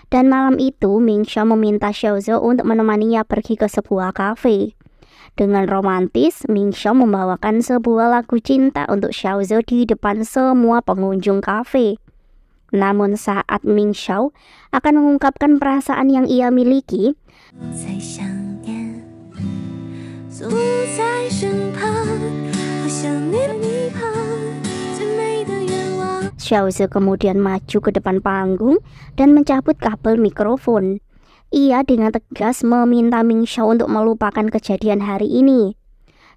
Dan malam itu, Ming Xiao meminta Xiaozhe untuk menemaninya pergi ke sebuah kafe. Dengan romantis, Ming Xiao membawakan sebuah lagu cinta untuk Xiaozhe di depan semua pengunjung kafe. Namun saat Ming Xiao akan mengungkapkan perasaan yang ia miliki, Xiaozhe kemudian maju ke depan panggung dan mencabut kabel mikrofon. Ia dengan tegas meminta Ming Xiao untuk melupakan kejadian hari ini.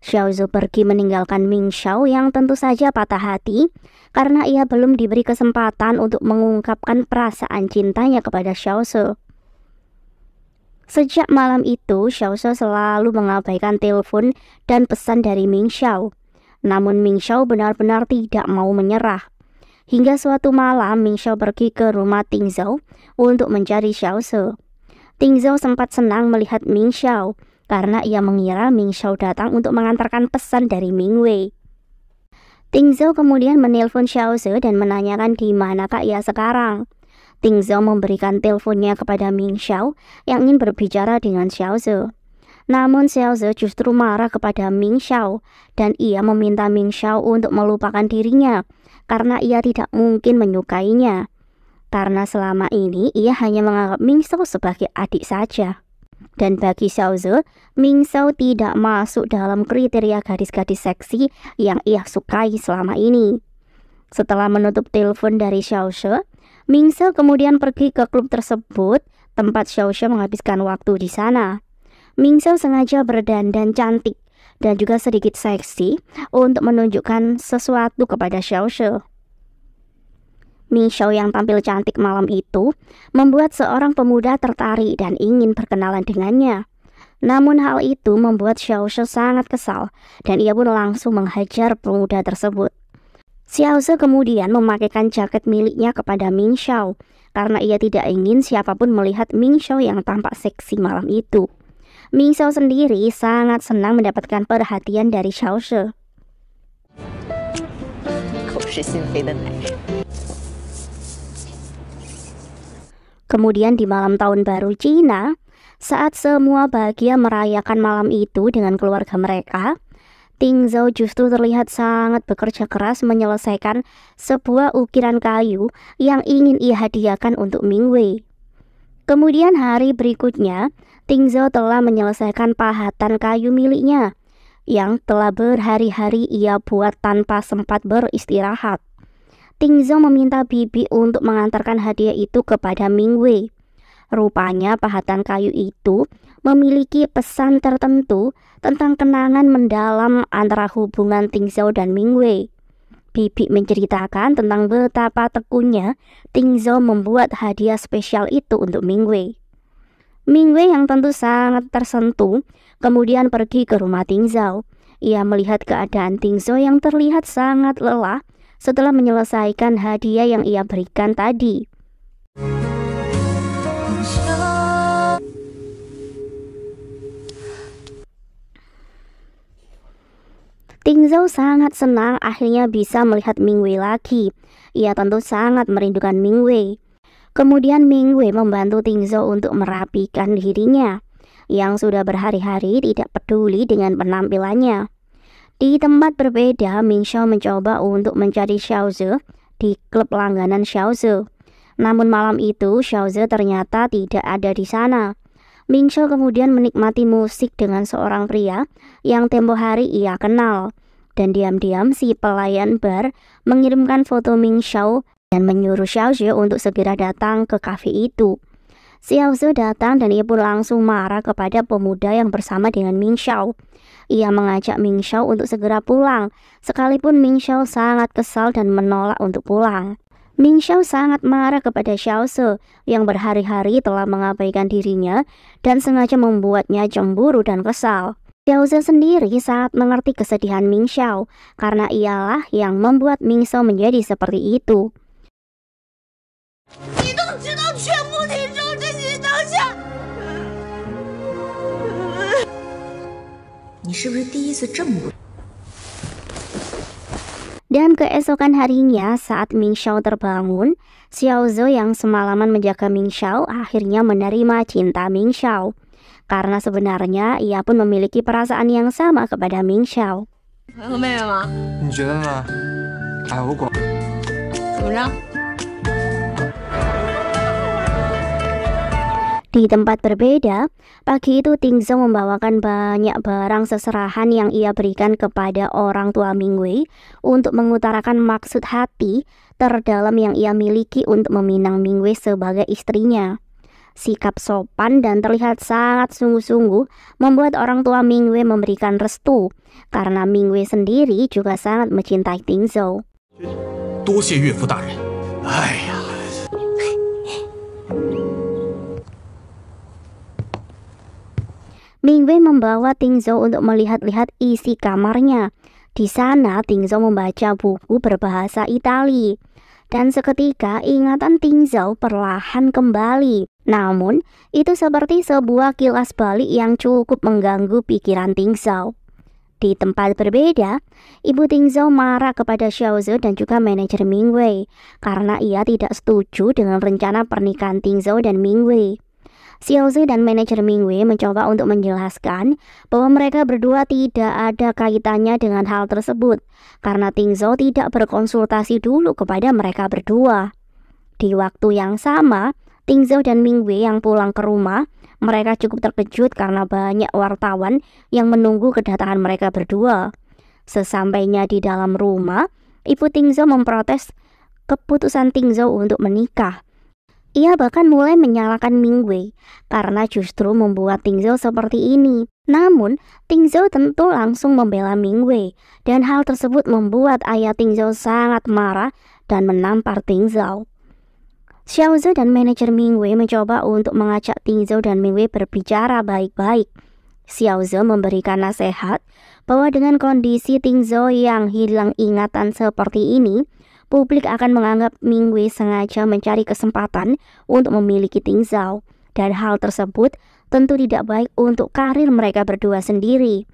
Xiaozhe pergi meninggalkan Ming Xiao yang tentu saja patah hati karena ia belum diberi kesempatan untuk mengungkapkan perasaan cintanya kepada Xiaozhe. Sejak malam itu, Xiaozhe selalu mengabaikan telepon dan pesan dari Ming Xiao. Namun Ming Xiao benar-benar tidak mau menyerah. Hingga suatu malam, Ming Xiao pergi ke rumah Ting Zhao untuk mencari Xiaozhe. Ting Zhao sempat senang melihat Ming Xiao karena ia mengira Ming Xiao datang untuk mengantarkan pesan dari Ming Wei. Ting Zhao kemudian menelpon Xiaozhe dan menanyakan di manakah ia sekarang. Ting Zhao memberikan teleponnya kepada Ming Xiao yang ingin berbicara dengan Xiaozhe. Namun Xiaozhe justru marah kepada Ming Xiao dan ia meminta Ming Xiao untuk melupakan dirinya karena ia tidak mungkin menyukainya. Karena selama ini ia hanya menganggap Ming Xiao sebagai adik saja. Dan bagi Xiaozhe, Ming Xiao tidak masuk dalam kriteria gadis-gadis seksi yang ia sukai selama ini. Setelah menutup telepon dari Xiaozhe, Ming Xiao kemudian pergi ke klub tersebut tempat Xiaozhe menghabiskan waktu di sana. Ming Xiao sengaja berdandan cantik dan juga sedikit seksi untuk menunjukkan sesuatu kepada Xiaozhe. Ming Xiao yang tampil cantik malam itu membuat seorang pemuda tertarik dan ingin berkenalan dengannya. Namun hal itu membuat Xiaozhe sangat kesal dan ia pun langsung menghajar pemuda tersebut. Xiaozhe kemudian memakaikan jaket miliknya kepada Ming Xiao karena ia tidak ingin siapapun melihat Ming Xiao yang tampak seksi malam itu. Ming Xiao sendiri sangat senang mendapatkan perhatian dari Xiaozhe. Kemudian di malam tahun baru Cina, saat semua bahagia merayakan malam itu dengan keluarga mereka, Ting Zhao justru terlihat sangat bekerja keras menyelesaikan sebuah ukiran kayu yang ingin ia hadiahkan untuk Ming Wei. Kemudian hari berikutnya, Ting Zhao telah menyelesaikan pahatan kayu miliknya yang telah berhari-hari ia buat tanpa sempat beristirahat. Ting Zhao meminta bibi untuk mengantarkan hadiah itu kepada Ming Wei. Rupanya pahatan kayu itu memiliki pesan tertentu tentang kenangan mendalam antara hubungan Ting Zhao dan Ming Wei. Bibi menceritakan tentang betapa tekunnya Ting Zhao membuat hadiah spesial itu untuk Ming Wei. Ming Wei yang tentu sangat tersentuh kemudian pergi ke rumah Ting Zhao. Ia melihat keadaan Ting Zhao yang terlihat sangat lelah setelah menyelesaikan hadiah yang ia berikan tadi. Ting Zhao sangat senang akhirnya bisa melihat Ming Wei lagi. Ia tentu sangat merindukan Ming Wei. Kemudian Ming Wei membantu Tingzhou untuk merapikan dirinya yang sudah berhari-hari tidak peduli dengan penampilannya. Di tempat berbeda, Ming Xiao mencoba untuk mencari Xiaoze di klub langganan Xiaoze. Namun malam itu Xiaoze ternyata tidak ada di sana. Ming Xiao kemudian menikmati musik dengan seorang pria yang tempo hari ia kenal. Dan diam-diam si pelayan bar mengirimkan foto Ming Xiao dan menyuruh Xiaoze untuk segera datang ke kafe itu. Xiaoze datang dan ia pun langsung marah kepada pemuda yang bersama dengan Ming Xiao. Ia mengajak Ming Xiao untuk segera pulang, sekalipun Ming Xiao sangat kesal dan menolak untuk pulang. Ming Xiao sangat marah kepada Xiaoze yang berhari-hari telah mengabaikan dirinya dan sengaja membuatnya cemburu dan kesal. Xiaoze sendiri sangat mengerti kesedihan Ming Xiao karena ialah yang membuat Ming Xiao menjadi seperti itu. 你都知道全部听众这些当下，你是不是第一次这么不？ Dan keesokan harinya saat Ming Xiao terbangun, Xiaoze yang semalaman menjaga Ming Xiao akhirnya menerima cinta Ming Xiao. Karena sebenarnya ia pun memiliki perasaan yang sama kepada Ming Xiao. 还和妹妹吗？你觉得呢？哎，我管。怎么着？ Di tempat berbeda, pagi itu Tingzhou membawakan banyak barang seserahan yang ia berikan kepada orang tua Ming Wei untuk mengutarakan maksud hati terdalam yang ia miliki untuk meminang Ming Wei sebagai istrinya. Sikap sopan dan terlihat sangat sungguh-sungguh membuat orang tua Ming Wei memberikan restu, karena Ming Wei sendiri juga sangat mencintai Tingzhou. 多谢岳父大人。哎呀， Ming Wei membawa Tingzhou untuk melihat-lihat isi kamarnya. Di sana Tingzhou membaca buku berbahasa Itali. Dan seketika ingatan Tingzhou perlahan kembali. Namun, itu seperti sebuah kilas balik yang cukup mengganggu pikiran Tingzhou. Di tempat berbeda, ibu Tingzhou marah kepada Xiaoze dan juga manajer Ming Wei karena ia tidak setuju dengan rencana pernikahan Tingzhou dan Ming Wei. Xiaoze dan manajer Ming Wei mencoba untuk menjelaskan bahwa mereka berdua tidak ada kaitannya dengan hal tersebut karena Tingzhou tidak berkonsultasi dulu kepada mereka berdua. Di waktu yang sama, Tingzhou dan Ming Wei yang pulang ke rumah, mereka cukup terkejut karena banyak wartawan yang menunggu kedatangan mereka berdua. Sesampainya di dalam rumah, ibu Tingzhou memprotes keputusan Tingzhou untuk menikah. Ia bahkan mulai menyalahkan Ming Wei karena justru membuat Tingzhou seperti ini. Namun, Tingzhou tentu langsung membela Ming Wei dan hal tersebut membuat ayah Tingzhou sangat marah dan menampar Tingzhou. Xiaoze dan manajer Ming Wei mencoba untuk mengajak Tingzhou dan Ming Wei berbicara baik-baik. Xiaoze memberikan nasihat bahwa dengan kondisi Tingzhou yang hilang ingatan seperti ini, publik akan menganggap Ming Wei sengaja mencari kesempatan untuk memiliki Tingzhou, dan hal tersebut tentu tidak baik untuk karir mereka berdua sendiri.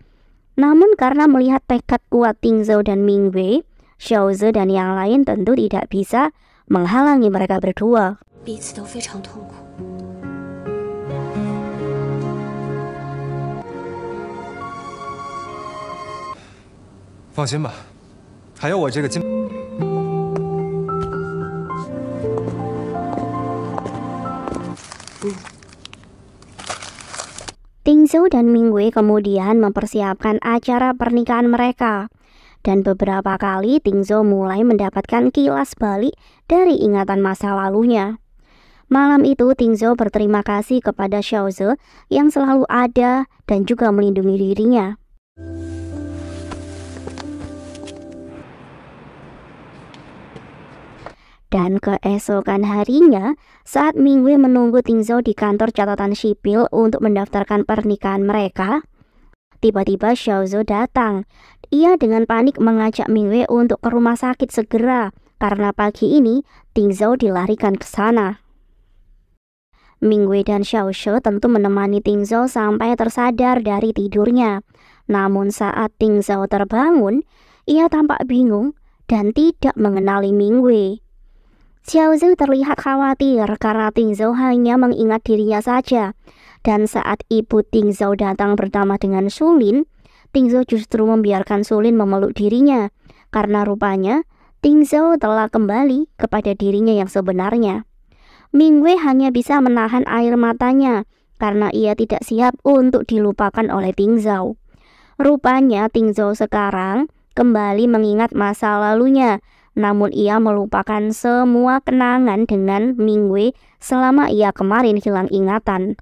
Namun karena melihat tekad kuat Tingzhou dan Ming Wei, Xiaoze dan yang lain tentu tidak bisa menghalangi mereka berdua. 彼此都非常痛苦。 放心吧，还有我这个金。 Tingzhou dan Ming Wei kemudian mempersiapkan acara pernikahan mereka. Dan beberapa kali Tingzhou mulai mendapatkan kilas balik dari ingatan masa lalunya. Malam itu Tingzhou berterima kasih kepada Xiaoze yang selalu ada dan juga melindungi dirinya. Dan keesokan harinya, saat Ming Wei menunggu Tingzhou di kantor catatan sipil untuk mendaftarkan pernikahan mereka, tiba-tiba Xiaoze datang. Ia dengan panik mengajak Ming Wei untuk ke rumah sakit segera, karena pagi ini Tingzhou dilarikan ke sana. Ming Wei dan Xiaoze tentu menemani Tingzhou sampai tersadar dari tidurnya. Namun saat Tingzhou terbangun, ia tampak bingung dan tidak mengenali Ming Wei. Xiao Zhou terlihat khawatir karena Ting Zhou hanya mengingat dirinya saja. Dan saat ibu Ting Zhou datang bernama dengan Shulin, Ting Zhou justru membiarkan Shulin memeluk dirinya, karena rupanya Ting Zhou telah kembali kepada dirinya yang sebenarnya. Ming Wei hanya bisa menahan air matanya, karena ia tidak siap untuk dilupakan oleh Ting Zhou. Rupanya Ting Zhou sekarang kembali mengingat masa lalunya, namun ia melupakan semua kenangan dengan Ming Wei selama ia kemarin hilang ingatan.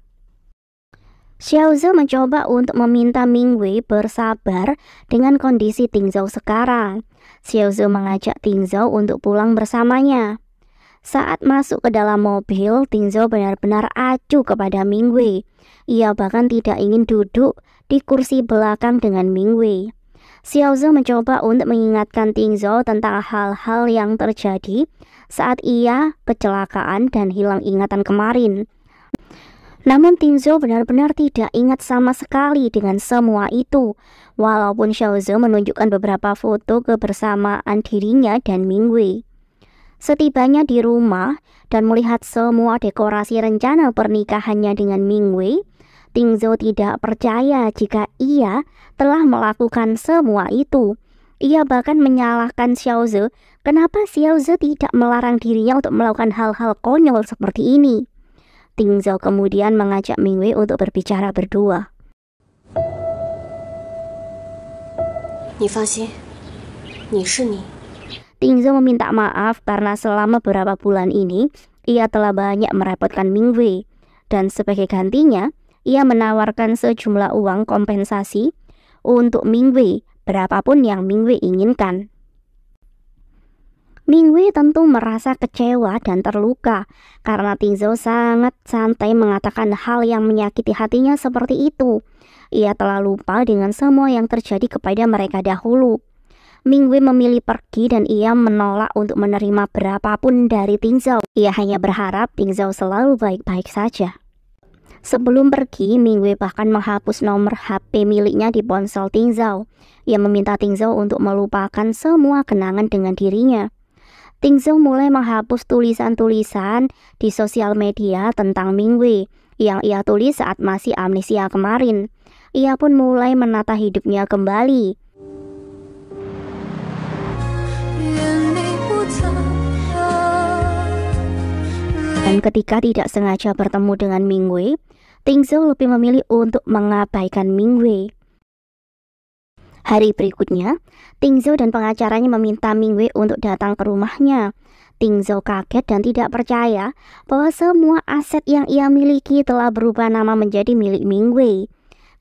Xiao Zhou mencoba untuk meminta Ming Wei bersabar dengan kondisi Ting Zhou sekarang. Xiao Zhou mengajak Ting Zhou untuk pulang bersamanya. Saat masuk ke dalam mobil, Ting Zhou benar-benar acuh kepada Ming Wei. Ia bahkan tidak ingin duduk di kursi belakang dengan Ming Wei. Xiao Zhou mencoba untuk mengingatkan Ting Zhou tentang hal-hal yang terjadi saat ia kecelakaan dan hilang ingatan kemarin. Namun Ting Zhou benar-benar tidak ingat sama sekali dengan semua itu. Walaupun Xiao Zhou menunjukkan beberapa foto kebersamaan dirinya dan Ming Wei. Setibanya di rumah dan melihat semua dekorasi rencana pernikahannya dengan Ming Wei, Ting Zhou tidak percaya jika ia telah melakukan semua itu. Ia bahkan menyalahkan Xiao Zhou, kenapa Xiao Zhou tidak melarang dirinya untuk melakukan hal-hal konyol seperti ini. Ting Zhou kemudian mengajak Ming Wei untuk berbicara berdua. 你放心，你是你。 Ting Zhou meminta maaf karena selama beberapa bulan ini ia telah banyak merepotkan Ming Wei, dan sebagai gantinya ia menawarkan sejumlah uang kompensasi untuk Ming Wei, berapapun yang Ming Wei inginkan. Ming Wei tentu merasa kecewa dan terluka karena Ting Zhou sangat santai mengatakan hal yang menyakiti hatinya seperti itu. Ia telah lupa dengan semua yang terjadi kepada mereka dahulu. Ming Wei memilih pergi dan ia menolak untuk menerima berapapun dari Ting Zhou. Ia hanya berharap Ting Zhou selalu baik-baik saja. Sebelum pergi, Ming Wei bahkan menghapus nomor HP miliknya di ponsel Ting Zhou. Ia meminta Ting Zhou untuk melupakan semua kenangan dengan dirinya. Ting Zhou mulai menghapus tulisan-tulisan di sosial media tentang Ming Wei yang ia tulis saat masih amnesia kemarin. Ia pun mulai menata hidupnya kembali. Dan ketika tidak sengaja bertemu dengan Ming Wei, Ting Zhou lebih memilih untuk mengabaikan Ming Wei. Hari berikutnya, Ting Zhou dan pengacaranya meminta Ming Wei untuk datang ke rumahnya. Ting Zhou kaget dan tidak percaya bahwa semua aset yang ia miliki telah berubah nama menjadi milik Ming Wei.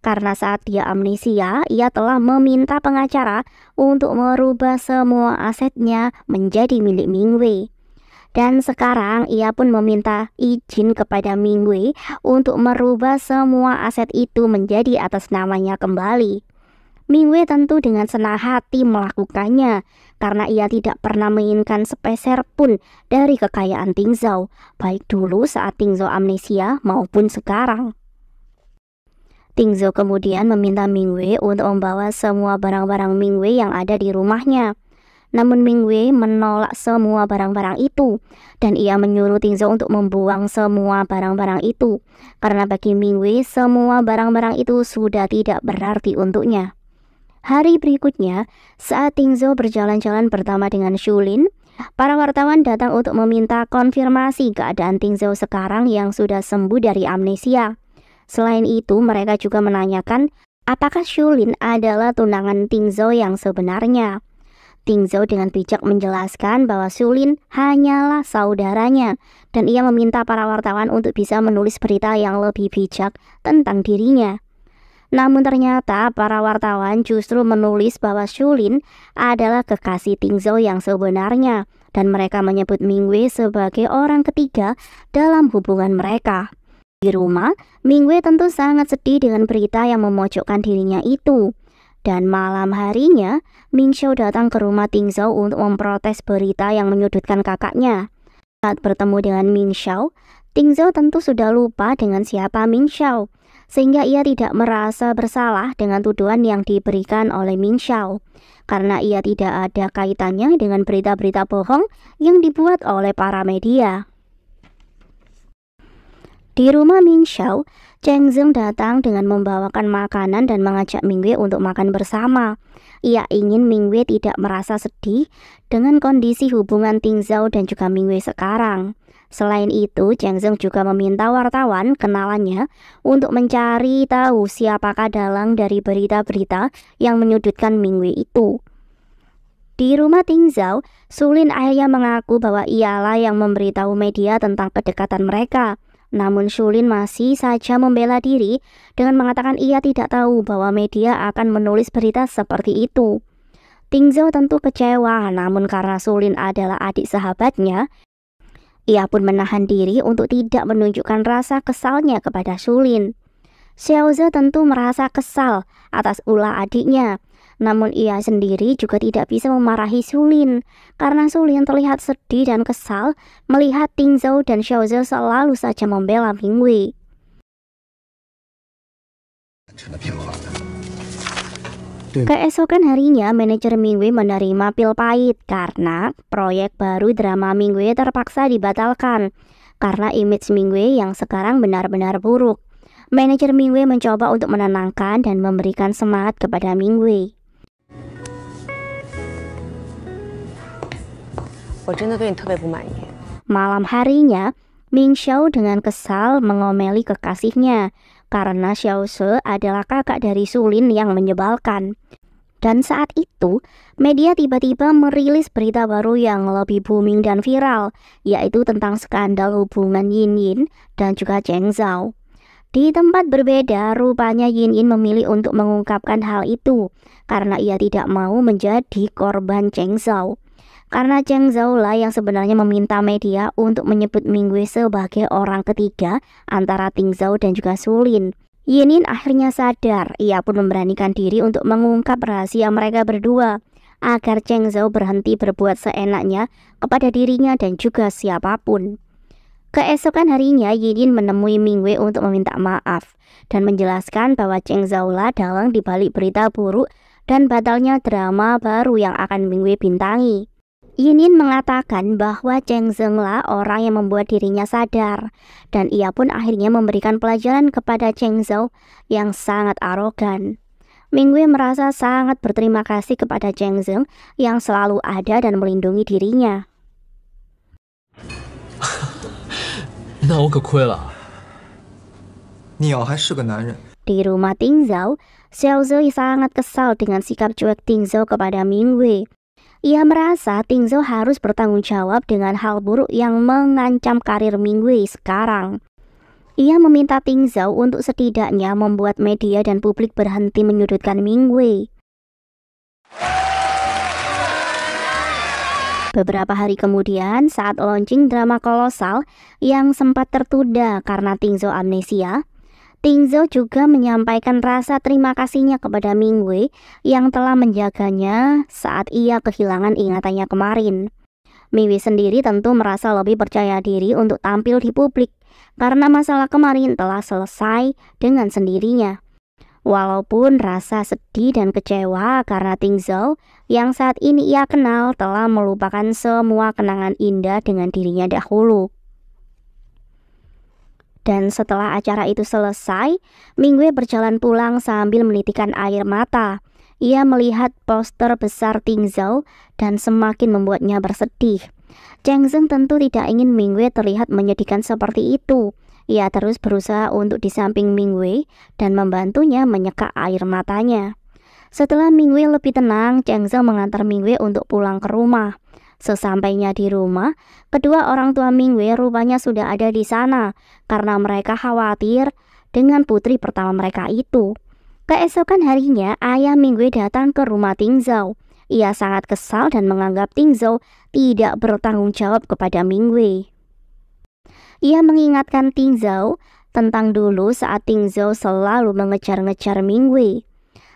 Karena saat dia amnesia, ia telah meminta pengacara untuk merubah semua asetnya menjadi milik Ming Wei. Dan sekarang ia pun meminta izin kepada Ming Wei untuk merubah semua aset itu menjadi atas namanya kembali. Ming Wei tentu dengan senang hati melakukannya, karena ia tidak pernah menginginkan sepeser pun dari kekayaan Ting Zhou, baik dulu saat Ting Zhou amnesia maupun sekarang. Ting Zhou kemudian meminta Ming Wei untuk membawa semua barang-barang Ming Wei yang ada di rumahnya. Namun Ming Wei menolak semua barang-barang itu, dan ia menyuruh Ting Zhou untuk membuang semua barang-barang itu, karena bagi Ming Wei semua barang-barang itu sudah tidak berarti untuknya. Hari berikutnya, saat Ting Zhou berjalan-jalan bersama dengan Shulin, para wartawan datang untuk meminta konfirmasi keadaan Ting Zhou sekarang yang sudah sembuh dari amnesia. Selain itu, mereka juga menanyakan apakah Shulin adalah tunangan Ting Zhou yang sebenarnya. Ting Zhou dengan bijak menjelaskan bahwa Shulin hanyalah saudaranya, dan ia meminta para wartawan untuk bisa menulis berita yang lebih bijak tentang dirinya. Namun ternyata para wartawan justru menulis bahwa Shulin adalah kekasih Ting Zhou yang sebenarnya, dan mereka menyebut Ming Wei sebagai orang ketiga dalam hubungan mereka. Di rumah, Ming Wei tentu sangat sedih dengan berita yang memojokkan dirinya itu. Dan malam harinya, Ming Xiao datang ke rumah Ting Zhou untuk memprotes berita yang menyudutkan kakaknya. Saat bertemu dengan Ming Xiao, Ting Zhou tentu sudah lupa dengan siapa Ming Xiao. sehingga ia tidak merasa bersalah dengan tuduhan yang diberikan oleh Ming Xiao, karena ia tidak ada kaitannya dengan berita-berita bohong yang dibuat oleh para media. Di rumah Ming Xiao, Cheng Zeng datang dengan membawakan makanan dan mengajak Ming Wei untuk makan bersama. Ia ingin Ming Wei tidak merasa sedih dengan kondisi hubungan Ting Zhao dan juga Ming Wei sekarang. Selain itu, Cheng Zeng juga meminta wartawan kenalannya untuk mencari tahu siapakah dalang dari berita-berita yang menyudutkan Ming Wei itu. Di rumah Ting Zhao, Sulin akhirnya mengaku bahwa ialah yang memberitahu media tentang kedekatan mereka. Namun Sulin masih saja membela diri dengan mengatakan ia tidak tahu bahwa media akan menulis berita seperti itu. Ting Zhao tentu kecewa, namun karena Sulin adalah adik sahabatnya, ia pun menahan diri untuk tidak menunjukkan rasa kesalnya kepada Sulin. Xiao Ze tentu merasa kesal atas ulah adiknya, namun ia sendiri juga tidak bisa memarahi Sulin, karena Sulin terlihat sedih dan kesal melihat Ting Zhao dan Xiao Ze selalu saja membela Ming Wei. Keesokan harinya, manajer Ming Wei menerima pil pahit karena proyek baru drama Ming Wei terpaksa dibatalkan karena image Ming Wei yang sekarang benar-benar buruk. Manajer Ming Wei mencoba untuk menenangkan dan memberikan semangat kepada Ming Wei. Malam harinya, Ming Xiao dengan kesal mengomeli kekasihnya karena Xiao Ze adalah kakak dari Sulin yang menyebalkan. Dan saat itu, media tiba-tiba merilis berita baru yang lebih booming dan viral, yaitu tentang skandal hubungan Yin Yin dan juga Cheng Zhao. Di tempat berbeda, rupanya Yin Yin memilih untuk mengungkapkan hal itu karena ia tidak mau menjadi korban Cheng Zhao. Karena Cheng Zhao lah yang sebenarnya meminta media untuk menyebut Ming Wei sebagai orang ketiga antara Ting Zhao dan juga Sulin. Yin Yin akhirnya sadar, ia pun memberanikan diri untuk mengungkap rahasia mereka berdua agar Cheng Zhao berhenti berbuat seenaknya kepada dirinya dan juga siapapun. Keesokan harinya, Yin Yin menemui Ming Wei untuk meminta maaf dan menjelaskan bahwa Cheng Zhao lah dalang dibalik berita buruk dan batalnya drama baru yang akan Ming Wei bintangi. Yin Yin mengatakan bahwa Cheng Zeng lah orang yang membuat dirinya sadar, dan ia pun akhirnya memberikan pelajaran kepada Cheng Zhao yang sangat arogan. Ming Wei merasa sangat berterima kasih kepada Cheng Zeng yang selalu ada dan melindungi dirinya. 那我可亏了。你要还是个男人。 Di rumah Ting Zhao, Xiao Ze sangat kesal dengan sikap cuek Ting Zhao kepada Ming Wei. Ia merasa Ting Zhao harus bertanggung jawab dengan hal buruk yang mengancam karir Ming Wei sekarang. Ia meminta Ting Zhao untuk setidaknya membuat media dan publik berhenti menyudutkan Ming Wei. Beberapa hari kemudian, saat launching drama kolosal yang sempat tertunda karena Ting Zhao amnesia, Ting Zhao juga menyampaikan rasa terima kasihnya kepada Ming Wei yang telah menjaganya saat ia kehilangan ingatannya kemarin. Ming Wei sendiri tentu merasa lebih percaya diri untuk tampil di publik karena masalah kemarin telah selesai dengan sendirinya. Walaupun rasa sedih dan kecewa karena Ting Zhao yang saat ini ia kenal telah melupakan semua kenangan indah dengan dirinya dahulu. Dan setelah acara itu selesai, Ming Wei berjalan pulang sambil menitikkan air mata. Ia melihat poster besar Ting Zhao dan semakin membuatnya bersedih. Cheng Zeng tentu tidak ingin Ming Wei terlihat menyedihkan seperti itu. Ia terus berusaha untuk di samping Ming Wei dan membantunya menyeka air matanya. Setelah Ming Wei lebih tenang, Cheng Zeng mengantar Ming Wei untuk pulang ke rumah. Sesampainya di rumah, kedua orang tua Ming Wei rupanya sudah ada di sana karena mereka khawatir dengan putri pertama mereka itu. Keesokan harinya, ayah Ming Wei datang ke rumah Ting Zhao. Ia sangat kesal dan menganggap Ting Zhao tidak bertanggung jawab kepada Ming Wei. Ia mengingatkan Ting Zhao tentang dulu saat Ting Zhao selalu mengejar-ngejar Ming Wei.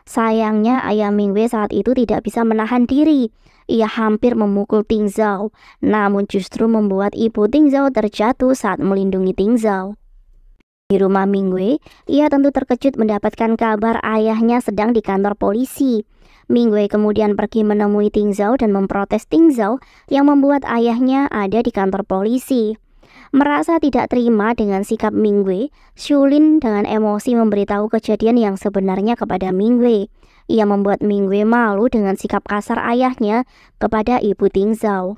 Sayangnya ayah Ming Wei saat itu tidak bisa menahan diri. Ia hampir memukul Ting Zhao, namun justru membuat ibu Ting Zhao terjatuh saat melindungi Ting Zhao. Di rumah Mingwei, ia tentu terkejut mendapatkan kabar ayahnya sedang di kantor polisi. Mingwei kemudian pergi menemui Ting Zhao dan memprotes Ting Zhao yang membuat ayahnya ada di kantor polisi. Merasa tidak terima dengan sikap Mingwei, Shulin dengan emosi memberitahu kejadian yang sebenarnya kepada Mingwei. Ia membuat Mingwei malu dengan sikap kasar ayahnya kepada ibu Ting Zhao.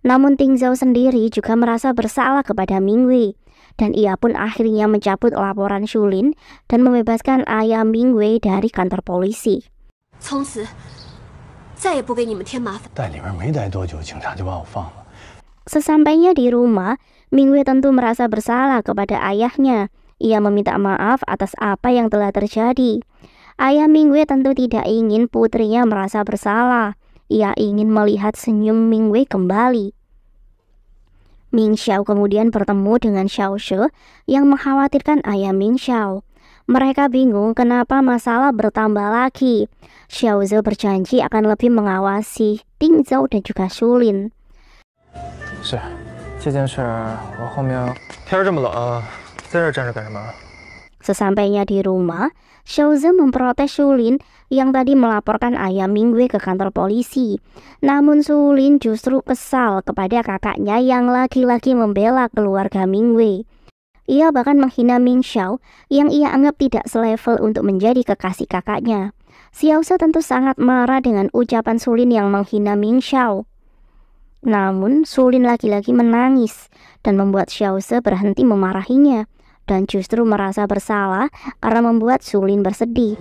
Namun Ting Zhao sendiri juga merasa bersalah kepada Mingwei, dan ia pun akhirnya mencabut laporan Shulin dan membebaskan ayah Mingwei dari kantor polisi. 从此再也不给你们添麻烦。在里面没待多久，警察就把我放了。 Sesampainya di rumah, Mingwei tentu merasa bersalah kepada ayahnya. Ia meminta maaf atas apa yang telah terjadi. Ayah Mingwei tentu tidak ingin putrinya merasa bersalah. Ia ingin melihat senyum Mingwei kembali. Ming Xiao kemudian bertemu dengan Xiao She yang mengkhawatirkan ayah Ming Xiao. Mereka bingung kenapa masalah bertambah lagi. Xiao Ze berjanji akan lebih mengawasi Ting Zhao dan juga Shulin. 是，这件事我后面。天这么冷，在这站着干什么？ Sesampainya di rumah, Xiao Ze memprotes Shulin yang tadi melaporkan ayah Mingwei ke kantor polisi. Namun Shulin justru kesal kepada kakaknya yang lagi-lagi membela keluarga Mingwei. Ia bahkan menghina Ming Xiao yang ia anggap tidak selevel untuk menjadi kekasih kakaknya. Xiao Ze tentu sangat marah dengan ucapan Shulin yang menghina Ming Xiao. Namun Shulin lagi-lagi menangis dan membuat Xiao Ze berhenti memarahinya dan justru merasa bersalah karena membuat Shulin bersedih.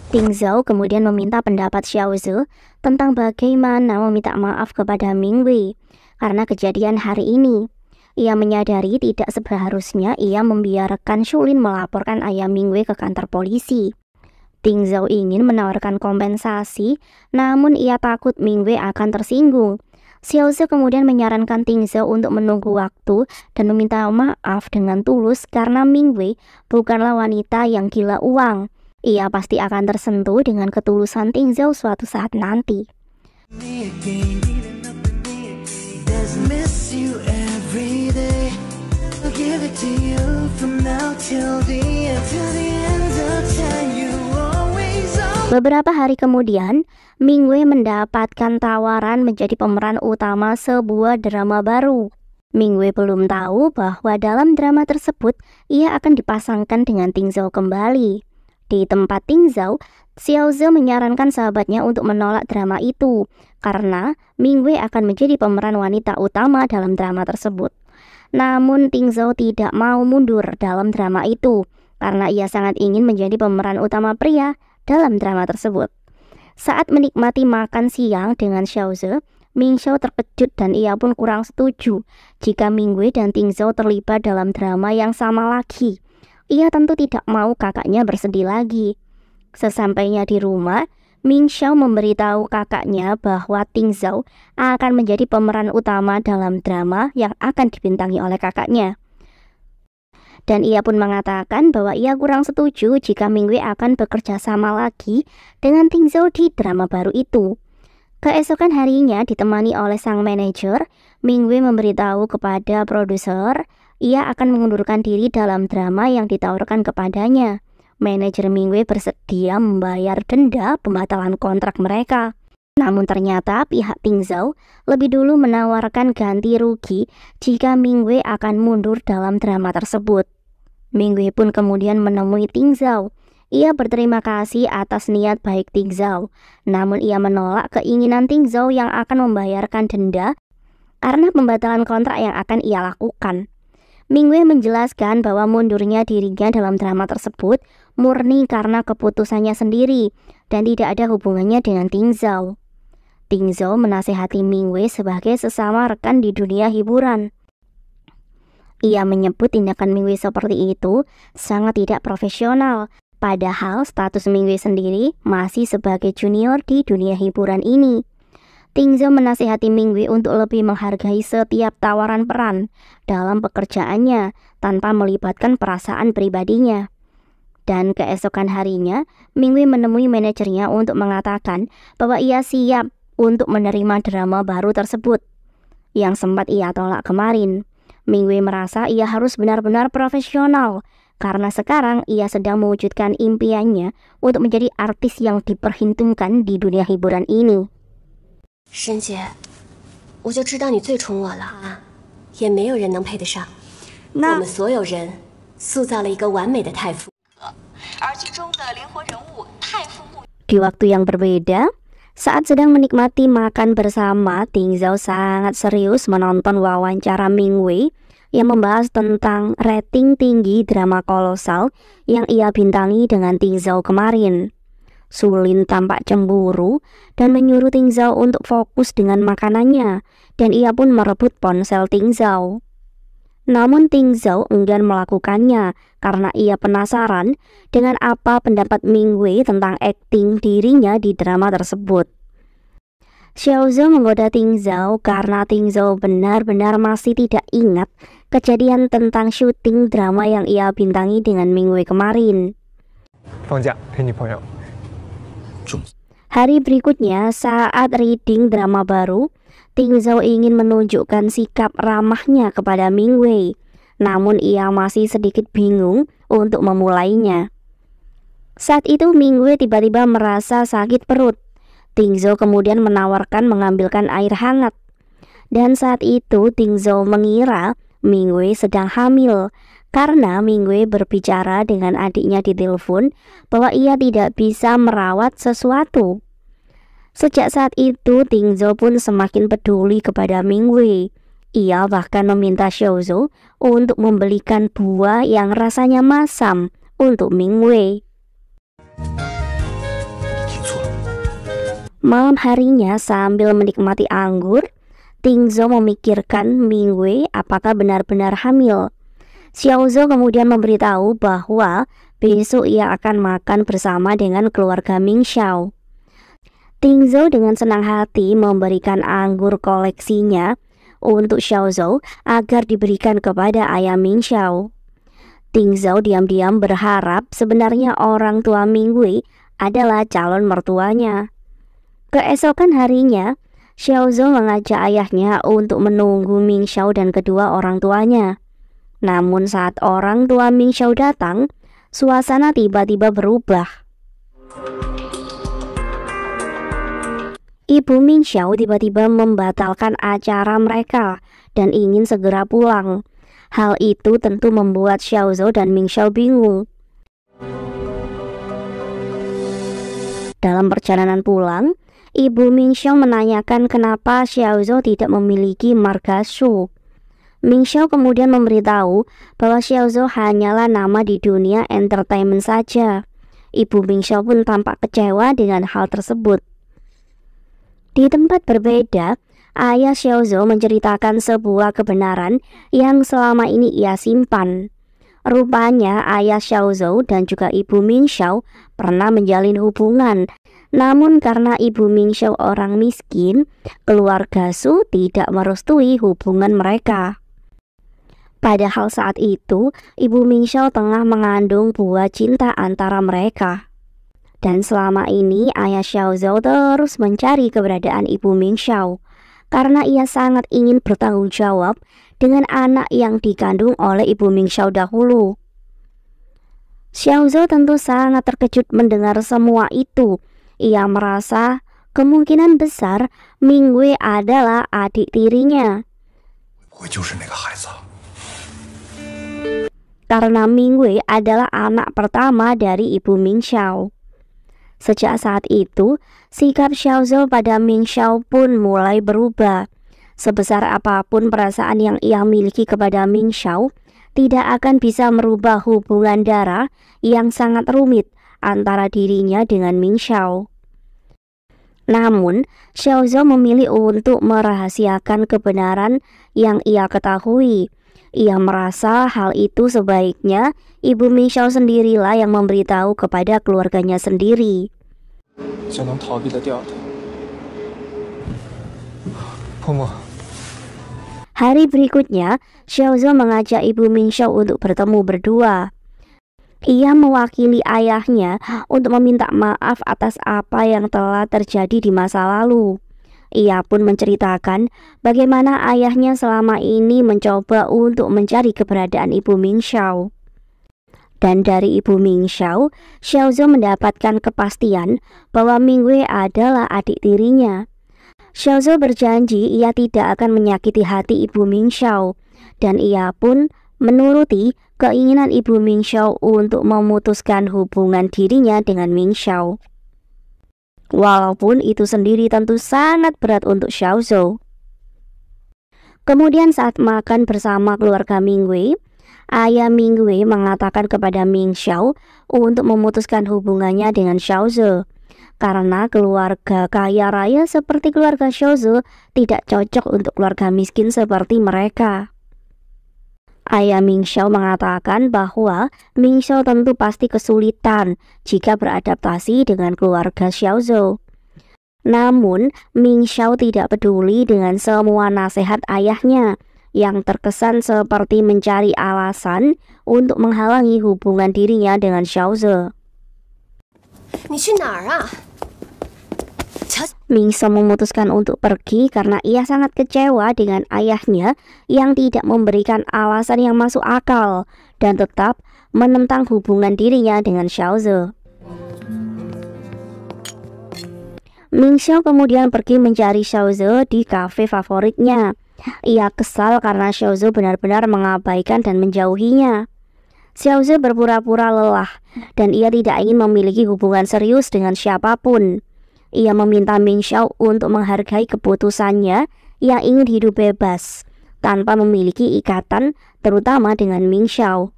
Ting Zhao kemudian meminta pendapat Xiao Ze tentang bagaimana meminta maaf kepada Mingwei karena kejadian hari ini. Ia menyadari tidak seharusnya ia membiarkan Shulin melaporkan ayah Mingwei ke kantor polisi. Ting Zhao ingin menawarkan kompensasi, namun ia takut Mingwei akan tersinggung. Xiao Ze kemudian menyarankan Ting Zhao untuk menunggu waktu dan meminta maaf dengan tulus karena Mingwei bukanlah wanita yang gila uang. Ia pasti akan tersentuh dengan ketulusan Ting Zhao suatu saat nanti. Beberapa hari kemudian, Mingwei mendapatkan tawaran menjadi pemeran utama sebuah drama baru. Mingwei belum tahu bahwa dalam drama tersebut ia akan dipasangkan dengan Ting Zhao kembali. Di tempat Ting Zhao, Xiao Ze menyarankan sahabatnya untuk menolak drama itu karena Mingwei akan menjadi pemeran wanita utama dalam drama tersebut. Namun Ting Zhao tidak mau mundur dalam drama itu karena ia sangat ingin menjadi pemeran utama pria dalam drama tersebut. Saat menikmati makan siang dengan Xiao Ze, Ming Xiao terkejut dan ia pun kurang setuju jika Mingwei dan Ting Zhao terlibat dalam drama yang sama lagi. Ia tentu tidak mau kakaknya bersedih lagi. Sesampainya di rumah, Ming Xiao memberitahu kakaknya bahwa Ting Zhao akan menjadi pemeran utama dalam drama yang akan dibintangi oleh kakaknya. Dan ia pun mengatakan bahwa ia kurang setuju jika Mingwei akan bekerja sama lagi dengan Ting Zhao di drama baru itu. Keesokan harinya ditemani oleh sang manajer, Mingwei memberitahu kepada produser ia akan mengundurkan diri dalam drama yang ditawarkan kepadanya. Manajer Mingwei bersedia membayar denda pembatalan kontrak mereka. Namun ternyata pihak Ting Zhao lebih dulu menawarkan ganti rugi jika Mingwei akan mundur dalam drama tersebut. Mingwei pun kemudian menemui Ting Zhao. Ia berterima kasih atas niat baik Ting Zhao, namun ia menolak keinginan Ting Zhao yang akan membayarkan denda karena pembatalan kontrak yang akan ia lakukan. Mingwei menjelaskan bahwa mundurnya dirinya dalam drama tersebut murni karena keputusannya sendiri dan tidak ada hubungannya dengan Ting Zhao. Ting Zhao menasihati Mingwei sebagai sesama rekan di dunia hiburan. Ia menyebut tindakan Mingwei seperti itu sangat tidak profesional, padahal status Mingwei sendiri masih sebagai junior di dunia hiburan ini. Ting Zhao menasihati Mingwei untuk lebih menghargai setiap tawaran peran dalam pekerjaannya tanpa melibatkan perasaan pribadinya. Dan keesokan harinya, Mingwei menemui manajernya untuk mengatakan bahwa ia siap untuk menerima drama baru tersebut. yang sempat ia tolak kemarin. Mingwei merasa ia harus benar-benar profesional karena sekarang ia sedang mewujudkan impiannya untuk menjadi artis yang diperhitungkan di dunia hiburan ini. 沈姐，我就知道你最宠我了啊，也没有人能配得上。我们所有人塑造了一个完美的太傅，而剧中的灵魂人物太傅慕。 Di waktu yang berbeda, saat sedang menikmati makan bersama, Ting Zhao sangat serius menonton wawancara Mingwei yang membahas tentang rating tinggi drama kolosal yang ia bintangi dengan Ting Zhao kemarin. Sulin tampak cemburu dan menyuruh Ting Zhao untuk fokus dengan makanannya, dan ia pun merebut ponsel Ting Zhao. Namun Ting Zhao enggan melakukannya karena ia penasaran dengan apa pendapat Mingwei tentang akting dirinya di drama tersebut. Xiao Zhou menggoda Ting Zhao karena Ting Zhao benar-benar masih tidak ingat kejadian tentang syuting drama yang ia bintangi dengan Mingwei kemarin. Hari berikutnya, saat reading drama baru, Ting Zhao ingin menunjukkan sikap ramahnya kepada Mingwei, namun ia masih sedikit bingung untuk memulainya. Saat itu Mingwei tiba-tiba merasa sakit perut. Ting Zhao kemudian menawarkan mengambilkan air hangat. Dan saat itu Ting Zhao mengira Mingwei sedang hamil, karena Mingwei berbicara dengan adiknya di telepon bahwa ia tidak bisa merawat sesuatu. Sejak saat itu, Ting Zhao pun semakin peduli kepada Mingwei. Ia bahkan meminta Xiao Zhou untuk membelikan buah yang rasanya masam untuk Mingwei. Malam harinya sambil menikmati anggur, Ting Zhao memikirkan Mingwei apakah benar-benar hamil. Xiao Zhou kemudian memberitahu bahwa besok ia akan makan bersama dengan keluarga Ming Xiao. Ting Zhao dengan senang hati memberikan anggur koleksinya untuk Xiao Zhou agar diberikan kepada ayah Ming Xiao. Ting Zhao diam-diam berharap sebenarnya orang tua Mingwei adalah calon mertuanya. Keesokan harinya, Xiao Zhou mengajak ayahnya untuk menunggu Ming Xiao dan kedua orang tuanya. Namun saat orang tua Ming Xiao datang, suasana tiba-tiba berubah. Ibu Ming Xiao tiba-tiba membatalkan acara mereka dan ingin segera pulang. Hal itu tentu membuat Xiao Zhou dan Ming Xiao bingung. Dalam perjalanan pulang, Ibu Ming Xiao menanyakan kenapa Xiao Zhou tidak memiliki marga Shu. Ming Xiao kemudian memberitahu bahwa Xiao Zhou hanyalah nama di dunia entertainment saja. Ibu Ming Xiao pun tampak kecewa dengan hal tersebut. Di tempat berbeda, ayah Xiao Zhou menceritakan sebuah kebenaran yang selama ini ia simpan. Rupanya ayah Xiao Zhou dan juga ibu Ming Xiao pernah menjalin hubungan. Namun karena ibu Ming Xiao orang miskin, keluarga Su tidak merestui hubungan mereka. Padahal saat itu, ibu Ming Xiao tengah mengandung buah cinta antara mereka. Dan selama ini ayah Xiao Zhou terus mencari keberadaan ibu Ming Xiao karena ia sangat ingin bertanggung jawab dengan anak yang dikandung oleh ibu Ming Xiao dahulu. Xiao Zhou tentu sangat terkejut mendengar semua itu. Ia merasa kemungkinan besar Mingwei adalah adik tirinya. Karena Mingwei adalah anak pertama dari ibu Ming Xiao. Sejak saat itu, sikap Xiao Zhou pada Ming Xiao pun mulai berubah. Sebesar apapun perasaan yang ia miliki kepada Ming Xiao, tidak akan bisa merubah hubungan darah yang sangat rumit antara dirinya dengan Ming Xiao. Namun, Xiao Zhou memilih untuk merahasiakan kebenaran yang ia ketahui. Ia merasa hal itu sebaiknya ibu Ming Xiao sendirilah yang memberitahu kepada keluarganya sendiri. Hari berikutnya, Xiao Zhou mengajak ibu Ming Xiao untuk bertemu berdua. Ia mewakili ayahnya untuk meminta maaf atas apa yang telah terjadi di masa lalu. Ia pun menceritakan bagaimana ayahnya selama ini mencoba untuk mencari keberadaan Ibu Mingxiao. Dan dari Ibu Mingxiao, Xiaozhou mendapatkan kepastian bahwa Mingwei adalah adik tirinya. Xiaozhou berjanji ia tidak akan menyakiti hati Ibu Mingxiao, dan ia pun menuruti keinginan Ibu Mingxiao untuk memutuskan hubungan dirinya dengan Mingxiao. Walaupun itu sendiri tentu sangat berat untuk Xiaozhou. Kemudian saat makan bersama keluarga Mingwei, ayah Mingwei mengatakan kepada Mingxiao untuk memutuskan hubungannya dengan Xiaozhou, karena keluarga kaya raya seperti keluarga Xiaozhou tidak cocok untuk keluarga miskin seperti mereka. Ayah Mingxiao mengatakan bahwa Mingxiao tentu pasti kesulitan jika beradaptasi dengan keluarga Xiaozhou. Namun, Mingxiao tidak peduli dengan semua nasihat ayahnya yang terkesan seperti mencari alasan untuk menghalangi hubungan dirinya dengan Xiaozhou. Mingxiao memutuskan untuk pergi karena ia sangat kecewa dengan ayahnya yang tidak memberikan alasan yang masuk akal dan tetap menentang hubungan dirinya dengan Xiaozhou. Mingxiao kemudian pergi mencari Xiaozhou di kafe favoritnya. Ia kesal karena Xiaozhou benar-benar mengabaikan dan menjauhinya. Xiaozhou berpura-pura lelah dan ia tidak ingin memiliki hubungan serius dengan siapapun. Ia meminta Mingxiao untuk menghargai keputusannya yang ingin hidup bebas tanpa memiliki ikatan, terutama dengan Mingxiao.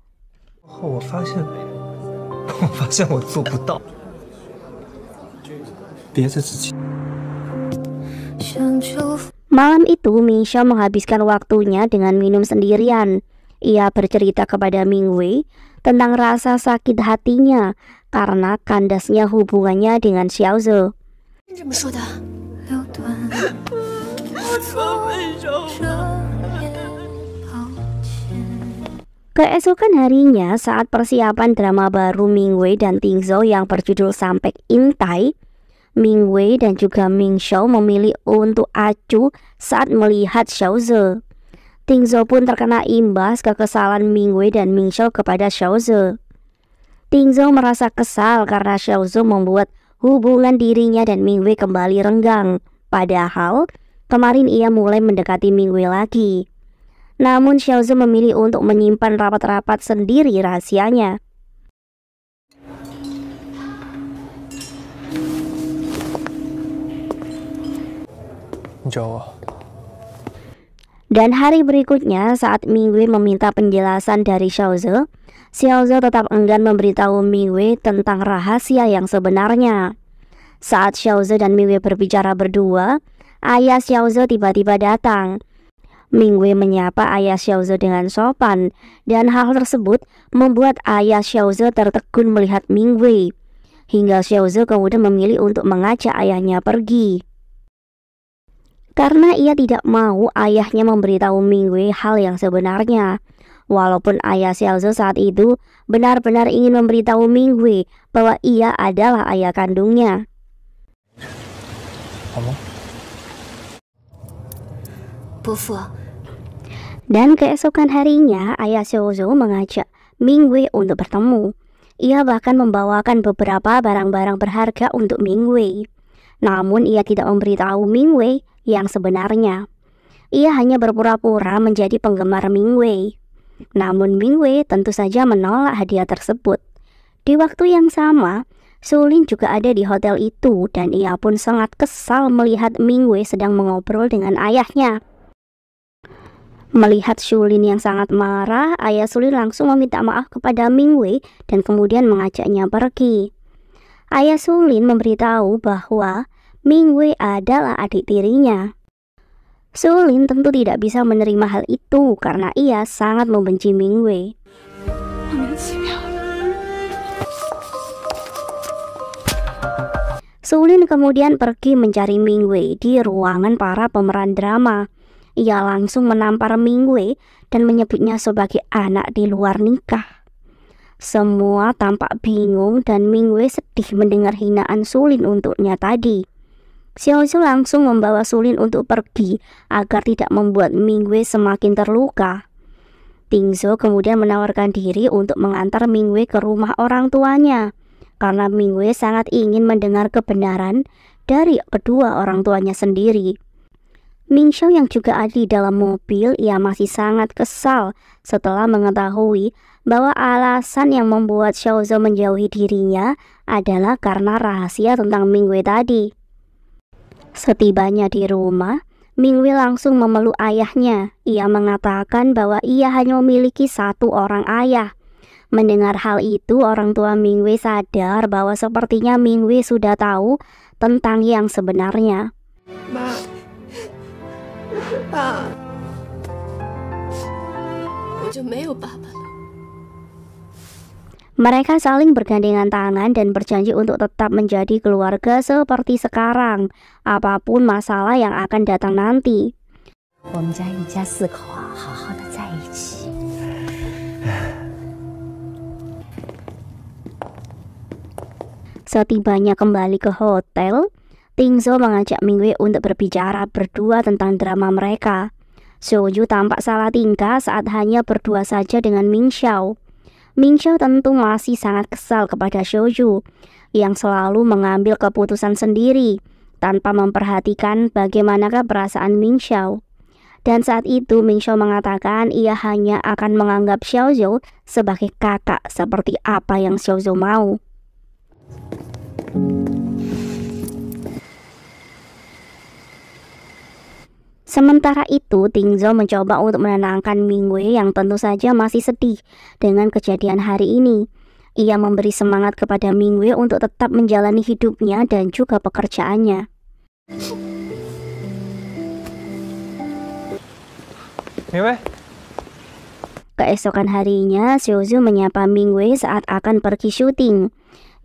Malam itu Mingxiao menghabiskan waktunya dengan minum sendirian. Ia bercerita kepada Mingwei tentang rasa sakit hatinya karena kandasnya hubungannya dengan Xiaozhou. Keesokan harinya saat persiapan drama baru Mingwei dan Tingzhou yang berjudul Sampai Intai, Mingwei dan juga Mingxiao memilih untuk acuh saat melihat Xiaozhou. Tingzhou pun terkena imbas kekesalan Mingwei dan Mingxiao kepada Xiaozhou. Tingzhou merasa kesal karena Xiaozhou membuat hubungan dirinya dan Mingwei kembali renggang. Padahal kemarin ia mulai mendekati Mingwei lagi. Namun Xiaozhou memilih untuk menyimpan rapat-rapat sendiri rahasianya. Dan hari berikutnya saat Mingwei meminta penjelasan dari Xiaozhou, Xiaozhou tetap enggan memberitahu Mingwei tentang rahasia yang sebenarnya. Saat Xiaozhou dan Mingwei berbicara berdua, ayah Xiaozhou tiba-tiba datang. Mingwei menyapa ayah Xiaozhou dengan sopan, dan hal tersebut membuat ayah Xiaozhou tertegun melihat Mingwei, hingga Xiaozhou kemudian memilih untuk mengajak ayahnya pergi. Karena ia tidak mau ayahnya memberitahu Mingwei hal yang sebenarnya. Walaupun ayah Xiaozhou saat itu benar-benar ingin memberitahu Mingwei bahwa ia adalah ayah kandungnya. Dan keesokan harinya ayah Xiaozhou mengajak Mingwei untuk bertemu. Ia bahkan membawakan beberapa barang-barang berharga untuk Mingwei. Namun ia tidak memberitahu Mingwei yang sebenarnya. Ia hanya berpura-pura menjadi penggemar Mingwei. Namun Mingwei tentu saja menolak hadiah tersebut. Di waktu yang sama, Sulin juga ada di hotel itu dan ia pun sangat kesal melihat Mingwei sedang mengobrol dengan ayahnya. Melihat Sulin yang sangat marah, ayah Sulin langsung meminta maaf kepada Mingwei dan kemudian mengajaknya pergi. Ayah Sulin memberitahu bahwa Mingwei adalah adik tirinya. Sulin tentu tidak bisa menerima hal itu karena ia sangat membenci Mingwei. Sulin kemudian pergi mencari Mingwei di ruangan para pemeran drama. Ia langsung menampar Mingwei dan menyebutnya sebagai anak di luar nikah. Semua tampak bingung dan Mingwei sedih mendengar hinaan Sulin untuknya tadi. Xiaozhou langsung membawa Sulin untuk pergi agar tidak membuat Mingwei semakin terluka. Tingzhou kemudian menawarkan diri untuk mengantar Mingwei ke rumah orang tuanya, karena Mingwei sangat ingin mendengar kebenaran dari kedua orang tuanya sendiri. Mingxiao yang juga ada di dalam mobil, ia masih sangat kesal setelah mengetahui bahwa alasan yang membuat Xiaozhou menjauhi dirinya adalah karena rahasia tentang Mingwei tadi. Setibanya di rumah, Mingwei langsung memeluk ayahnya. Ia mengatakan bahwa ia hanya memiliki satu orang ayah. Mendengar hal itu, orang tua Mingwei sadar bahwa sepertinya Mingwei sudah tahu tentang yang sebenarnya. Ma, Pa, 我就没有爸爸了。 Mereka saling bergandengan tangan dan berjanji untuk tetap menjadi keluarga seperti sekarang, apapun masalah yang akan datang nanti. 我们家一家4口啊，好好的在一起。 Setibanya kembali ke hotel, Tingzhou mengajak Mingwei untuk berbicara berdua tentang drama mereka. Xiaozhou tampak salah tingkah saat hanya berdua saja dengan Mingxiao. Mingxiao tentu masih sangat kesal kepada Xiaozhou yang selalu mengambil keputusan sendiri tanpa memperhatikan bagaimanakah perasaan Mingxiao. Dan saat itu Mingxiao mengatakan ia hanya akan menganggap Xiaozhou sebagai kakak seperti apa yang Xiaozhou mau. Sementara itu, Tingzhou mencoba untuk menenangkan Mingwei yang tentu saja masih sedih dengan kejadian hari ini. Ia memberi semangat kepada Mingwei untuk tetap menjalani hidupnya dan juga pekerjaannya. Mingwei? Keesokan harinya, Xiaozhou menyapa Mingwei saat akan pergi syuting.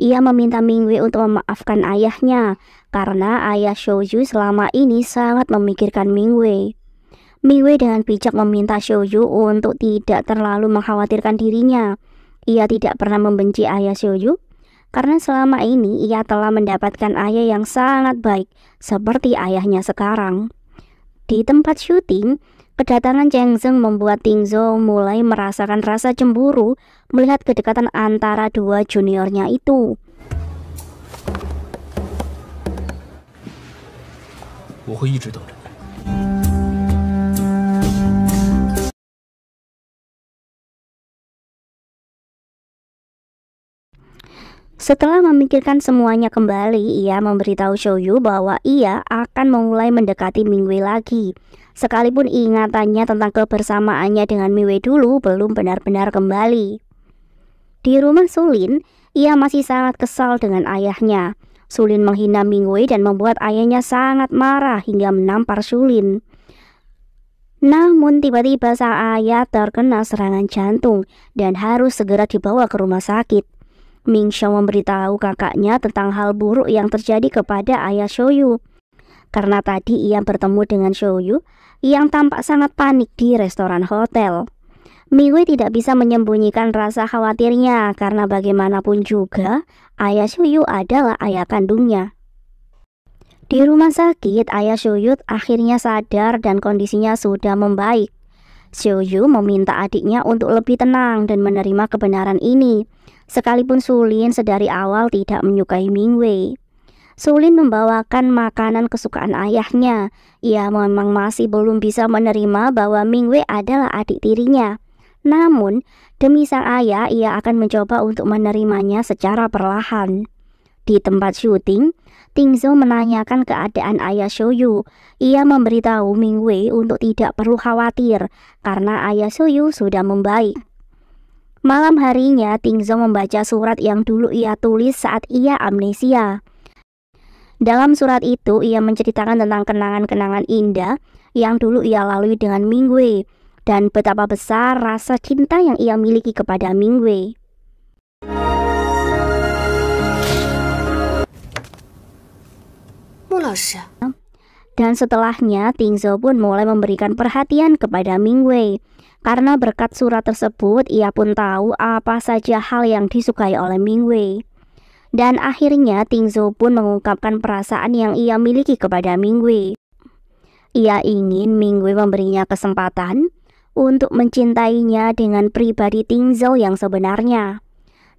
Ia meminta Mingwei untuk memaafkan ayahnya karena ayah Xiaozhou selama ini sangat memikirkan Mingwei. Mingwei dengan bijak meminta Xiaozhou untuk tidak terlalu mengkhawatirkan dirinya. Ia tidak pernah membenci ayah Xiaozhou karena selama ini ia telah mendapatkan ayah yang sangat baik seperti ayahnya sekarang. Di tempat syuting, kedatangan Cheng Zeng membuat Tingzhou mulai merasakan rasa cemburu melihat kedekatan antara dua juniornya itu. 我会一直等着你。 Setelah memikirkan semuanya kembali, ia memberitahu Xiaoyu bahwa ia akan memulai mendekati Mingwei lagi. Sekalipun ingatannya tentang kebersamaannya dengan Mingwei dulu belum benar-benar kembali. Di rumah Sulin, ia masih sangat kesal dengan ayahnya. Sulin menghina Mingwei dan membuat ayahnya sangat marah hingga menampar Sulin. Namun tiba-tiba sang ayah terkena serangan jantung dan harus segera dibawa ke rumah sakit. Mingxiao memberitahu kakaknya tentang hal buruk yang terjadi kepada ayah Xiaoyu. Karena tadi ia bertemu dengan Xiaoyu yang tampak sangat panik di restoran hotel. Mingwei tidak bisa menyembunyikan rasa khawatirnya karena bagaimanapun juga ayah Xiaoyu adalah ayah kandungnya. Di rumah sakit, ayah Xiaoyu akhirnya sadar dan kondisinya sudah membaik. Xiaoyu meminta adiknya untuk lebih tenang dan menerima kebenaran ini. Sekalipun Sulin sedari awal tidak menyukai Mingwei. Sulin membawakan makanan kesukaan ayahnya. Ia memang masih belum bisa menerima bahwa Mingwei adalah adik tirinya. Namun, demi sang ayah, ia akan mencoba untuk menerimanya secara perlahan. Di tempat syuting, Tingzhou menanyakan keadaan ayah Xiaoyu. Ia memberitahu Mingwei untuk tidak perlu khawatir karena ayah Xiaoyu sudah membaik. Malam harinya, Tingzhou membaca surat yang dulu ia tulis saat ia amnesia. Dalam surat itu, ia menceritakan tentang kenangan-kenangan indah yang dulu ia lalui dengan Mingwei dan betapa besar rasa cinta yang ia miliki kepada Mingwei. Dan setelahnya, Tingzhou pun mulai memberikan perhatian kepada Mingwei. Karena berkat surat tersebut, ia pun tahu apa saja hal yang disukai oleh Mingwei. Dan akhirnya Tingzhou pun mengungkapkan perasaan yang ia miliki kepada Mingwei. Ia ingin Mingwei memberinya kesempatan untuk mencintainya dengan pribadi Tingzhou yang sebenarnya.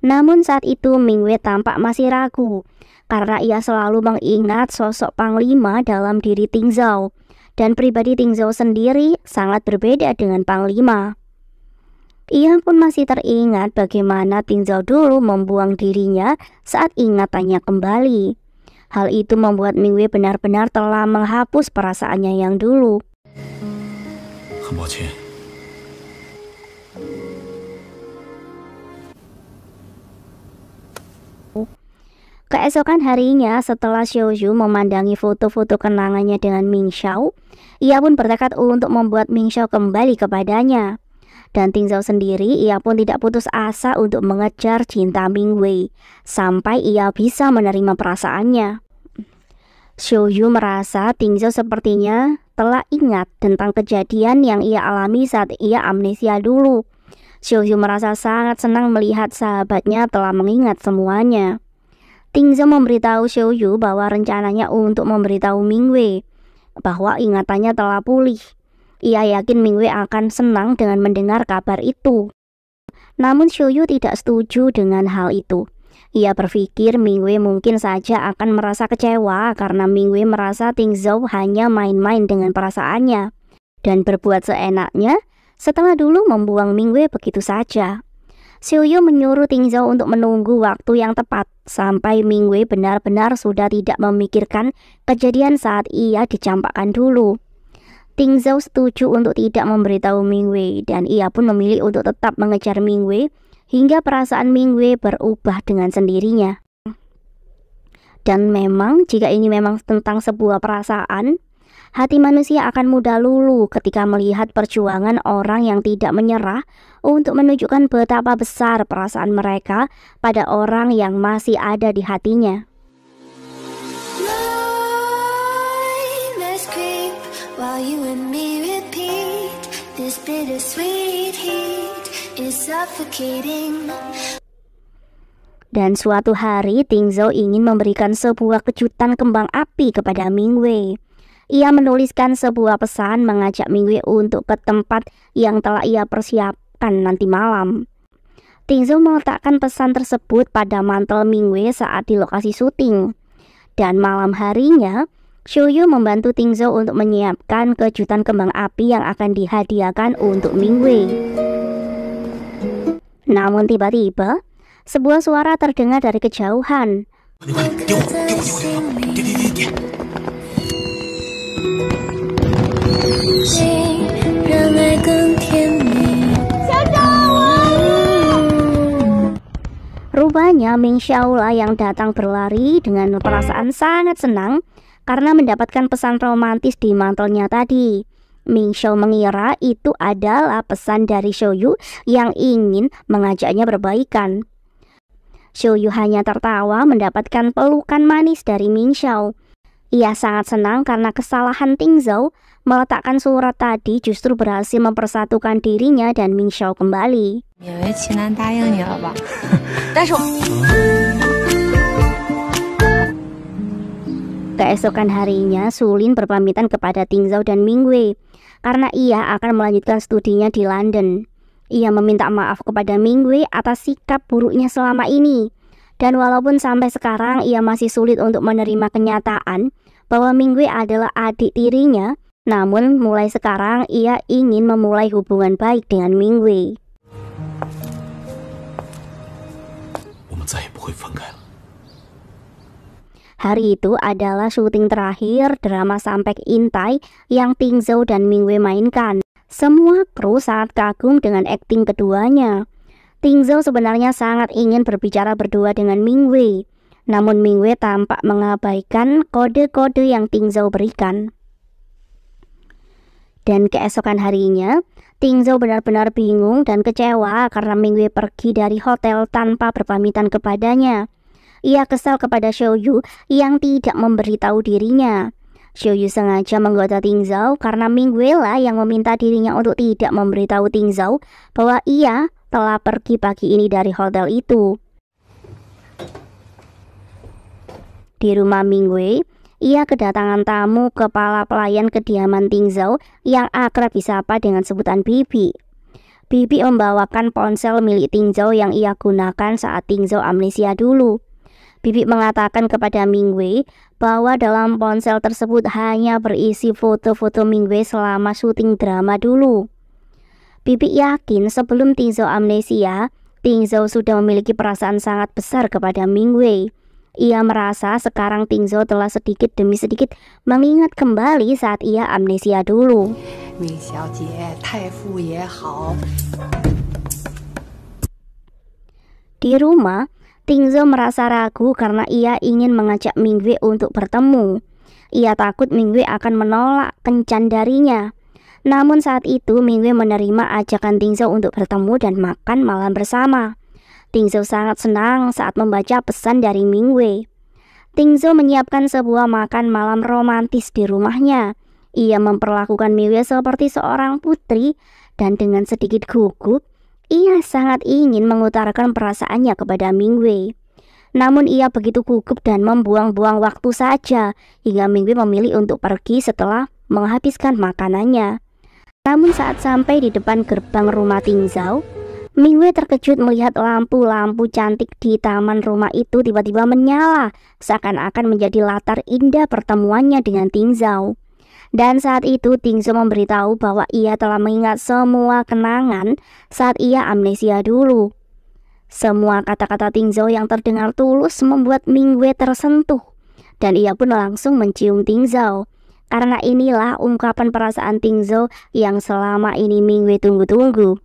Namun saat itu Mingwei tampak masih ragu karena ia selalu mengingat sosok panglima dalam diri Tingzhou, dan pribadi Tingzhou sendiri sangat berbeda dengan panglima. Ia pun masih teringat bagaimana Tingzhou dulu membuang dirinya saat ingatannya kembali. Hal itu membuat Mingwei benar-benar telah menghapus perasaannya yang dulu. Keesokan harinya setelah Xiaoyu memandangi foto-foto kenangannya dengan Ming Xiao, ia pun bertekad untuk membuat Ming Xiao kembali kepadanya. Dan Tingzhou sendiri, ia pun tidak putus asa untuk mengejar cinta Mingwei sampai ia bisa menerima perasaannya. Xiaoyu merasa Tingzhou sepertinya telah ingat tentang kejadian yang ia alami saat ia amnesia dulu. Xiaoyu merasa sangat senang melihat sahabatnya telah mengingat semuanya. Tingzhou memberitahu Xiaoyu bahwa rencananya untuk memberitahu Mingwei bahwa ingatannya telah pulih. Ia yakin Mingwei akan senang dengan mendengar kabar itu. Namun Xiaoyu tidak setuju dengan hal itu. Ia berpikir Mingwei mungkin saja akan merasa kecewa karena Mingwei merasa Tingzhou hanya main-main dengan perasaannya dan berbuat seenaknya setelah dulu membuang Mingwei begitu saja. Xiaoyu menyuruh Tingzhou untuk menunggu waktu yang tepat sampai Mingwei benar-benar sudah tidak memikirkan kejadian saat ia dicampakkan dulu. Tingzhou setuju untuk tidak memberitahu Mingwei dan ia pun memilih untuk tetap mengejar Mingwei hingga perasaan Mingwei berubah dengan sendirinya. Dan memang jika ini memang tentang sebuah perasaan, hati manusia akan mudah luluh ketika melihat perjuangan orang yang tidak menyerah untuk menunjukkan betapa besar perasaan mereka pada orang yang masih ada di hatinya. While you and me repeat, this bittersweet heat is suffocating. Dan suatu hari Tingzhou ingin memberikan sebuah kejutan kembang api kepada Mingwei. Ia menuliskan sebuah pesan mengajak Mingwei untuk ke tempat yang telah ia persiapkan nanti malam. Tingzhou meletakkan pesan tersebut pada mantel Mingwei saat di lokasi syuting. Dan malam harinya Xiaoyu membantu Tingzhou untuk menyiapkan kejutan kembang api yang akan dihadiahkan untuk Mingwei. Namun tiba-tiba, sebuah suara terdengar dari kejauhan. Rupanya Ming Xiao lah yang datang berlari dengan perasaan sangat senang karena mendapatkan pesan romantis di mantelnya tadi. Ming Xiao mengira itu adalah pesan dari Xiaoyu yang ingin mengajaknya berbaikan. Xiaoyu hanya tertawa mendapatkan pelukan manis dari Ming Xiao. Ia sangat senang karena kesalahan Tingzhou meletakkan surat tadi justru berhasil mempersatukan dirinya dan Ming Xiao kembali. Keesokan harinya, Sulin berpamitan kepada Tingzhou dan Mingwei karena ia akan melanjutkan studinya di London. Ia meminta maaf kepada Mingwei atas sikap buruknya selama ini. Dan walaupun sampai sekarang ia masih sulit untuk menerima kenyataan bahwa Mingwei adalah adik tirinya, namun mulai sekarang ia ingin memulai hubungan baik dengan Mingwei. Hari itu adalah syuting terakhir drama Sampek Intai yang Tingzhou dan Mingwei mainkan. Semua kru sangat kagum dengan akting keduanya. Tingzhou sebenarnya sangat ingin berbicara berdua dengan Mingwei, namun Mingwei tampak mengabaikan kode-kode yang Tingzhou berikan. Dan keesokan harinya, Tingzhou benar-benar bingung dan kecewa karena Mingwei pergi dari hotel tanpa berpamitan kepadanya. Ia kesal kepada Xiaoyu yang tidak memberitahu dirinya. Xiaoyu sengaja menggoda Tingzhou karena Mingwei lah yang meminta dirinya untuk tidak memberitahu Tingzhou bahwa ia telah pergi pagi ini dari hotel itu. Di rumah Mingwei, ia kedatangan tamu kepala pelayan kediaman Ting Zhao yang akrab disapa dengan sebutan Bibi. Bibi membawakan ponsel milik Ting Zhao yang ia gunakan saat Ting Zhao amnesia dulu. Bibi mengatakan kepada Mingwei bahwa dalam ponsel tersebut hanya berisi foto-foto Mingwei selama syuting drama dulu. Bibi yakin sebelum Ting Zhao amnesia, Ting Zhao sudah memiliki perasaan sangat besar kepada Mingwei. Ia merasa sekarang Ting Zhao telah sedikit demi sedikit mengingat kembali saat ia amnesia dulu. Di rumah, Ting Zhao merasa ragu karena ia ingin mengajak Mingwei untuk bertemu. Ia takut Mingwei akan menolak kencan darinya. Namun saat itu Mingwei menerima ajakan Ting Zhao untuk bertemu dan makan malam bersama. Ting Zhao sangat senang saat membaca pesan dari Mingwei. Ting Zhao menyiapkan sebuah makan malam romantis di rumahnya. Ia memperlakukan Mingwei seperti seorang putri dan dengan sedikit gugup, ia sangat ingin mengutarakan perasaannya kepada Mingwei. Namun ia begitu gugup dan membuang-buang waktu saja hingga Mingwei memilih untuk pergi setelah menghabiskan makanannya. Namun saat sampai di depan gerbang rumah Ting Zhao, Mingwei terkejut melihat lampu-lampu cantik di taman rumah itu tiba-tiba menyala, seakan-akan menjadi latar indah pertemuannya dengan Ting Zhao. Dan saat itu Ting Zhao memberitahu bahwa ia telah mengingat semua kenangan saat ia amnesia dulu. Semua kata-kata Ting Zhao yang terdengar tulus membuat Mingwei tersentuh, dan ia pun langsung mencium Ting Zhao. Karena inilah ungkapan perasaan Ting Zhao yang selama ini Mingwei tunggu-tunggu.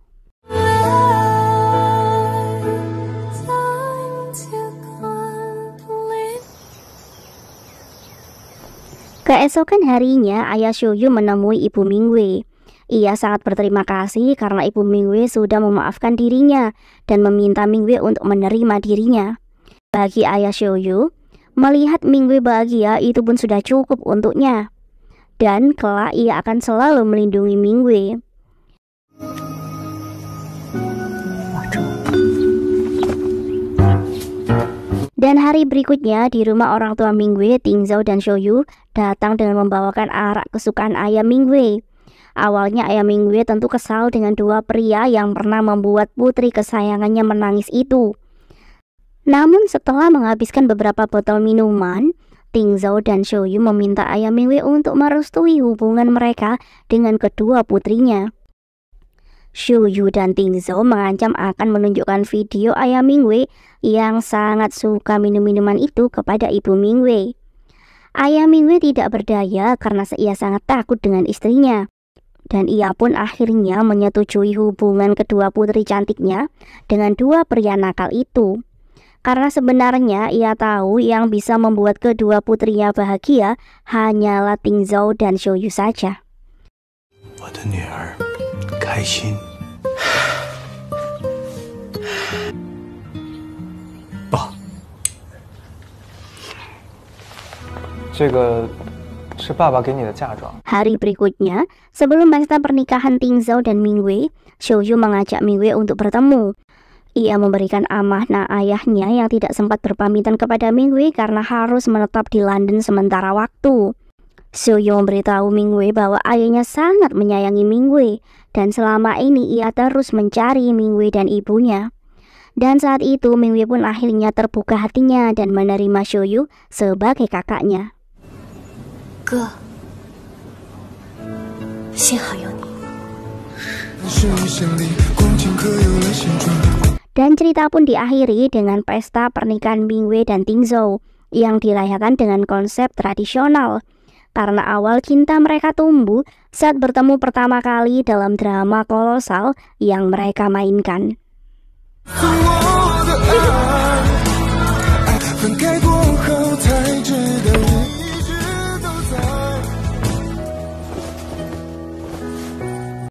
Keesokan harinya, ayah Xiuyu menemui ibu Mingwei. Ia sangat berterima kasih karena ibu Mingwei sudah memaafkan dirinya dan meminta Mingwei untuk menerima dirinya. Bagi ayah Xiuyu, melihat Mingwei bahagia itu pun sudah cukup untuknya. Dan kelak ia akan selalu melindungi Mingwei. Dan hari berikutnya di rumah orang tua Mingwei, Ting Zhao dan Xiuyu datang dengan membawakan arak kesukaan ayah Mingwei. Awalnya ayah Mingwei tentu kesal dengan dua pria yang pernah membuat putri kesayangannya menangis itu. Namun setelah menghabiskan beberapa botol minuman, Ting Zhao dan Xiuyu meminta ayah Mingwei untuk merestui hubungan mereka dengan kedua putrinya. Xiuyu dan Ting Zhao mengancam akan menunjukkan video ayah Mingwei yang sangat suka minum-minuman itu kepada ibu Mingwei. Ayah Mingwei tidak berdaya karena ia sangat takut dengan istrinya. Dan ia pun akhirnya menyetujui hubungan kedua putri cantiknya dengan dua pria nakal itu. Karena sebenarnya ia tahu yang bisa membuat kedua putrinya bahagia hanyalah Ting Zhao dan Xiuyu saja. Hari berikutnya, sebelum pesta pernikahan Ting Zhao dan Mingwei, Xiuyu mengajak Mingwei untuk bertemu. Ia memberikan amanah ayahnya yang tidak sempat berpamitan kepada Mingwei karena harus menetap di London sementara waktu. Xiuyu memberitahu Mingwei bahwa ayahnya sangat menyayangi Mingwei dan selama ini ia terus mencari Mingwei dan ibunya. Dan saat itu Mingwei pun akhirnya terbuka hatinya dan menerima Xiuyu sebagai kakaknya. Ge, 幸好有你。 Dan cerita pun diakhiri dengan pesta pernikahan Mingwei dan Ting Zhao yang dirayakan dengan konsep tradisional. Karena awal cinta mereka tumbuh saat bertemu pertama kali dalam drama kolosal yang mereka mainkan.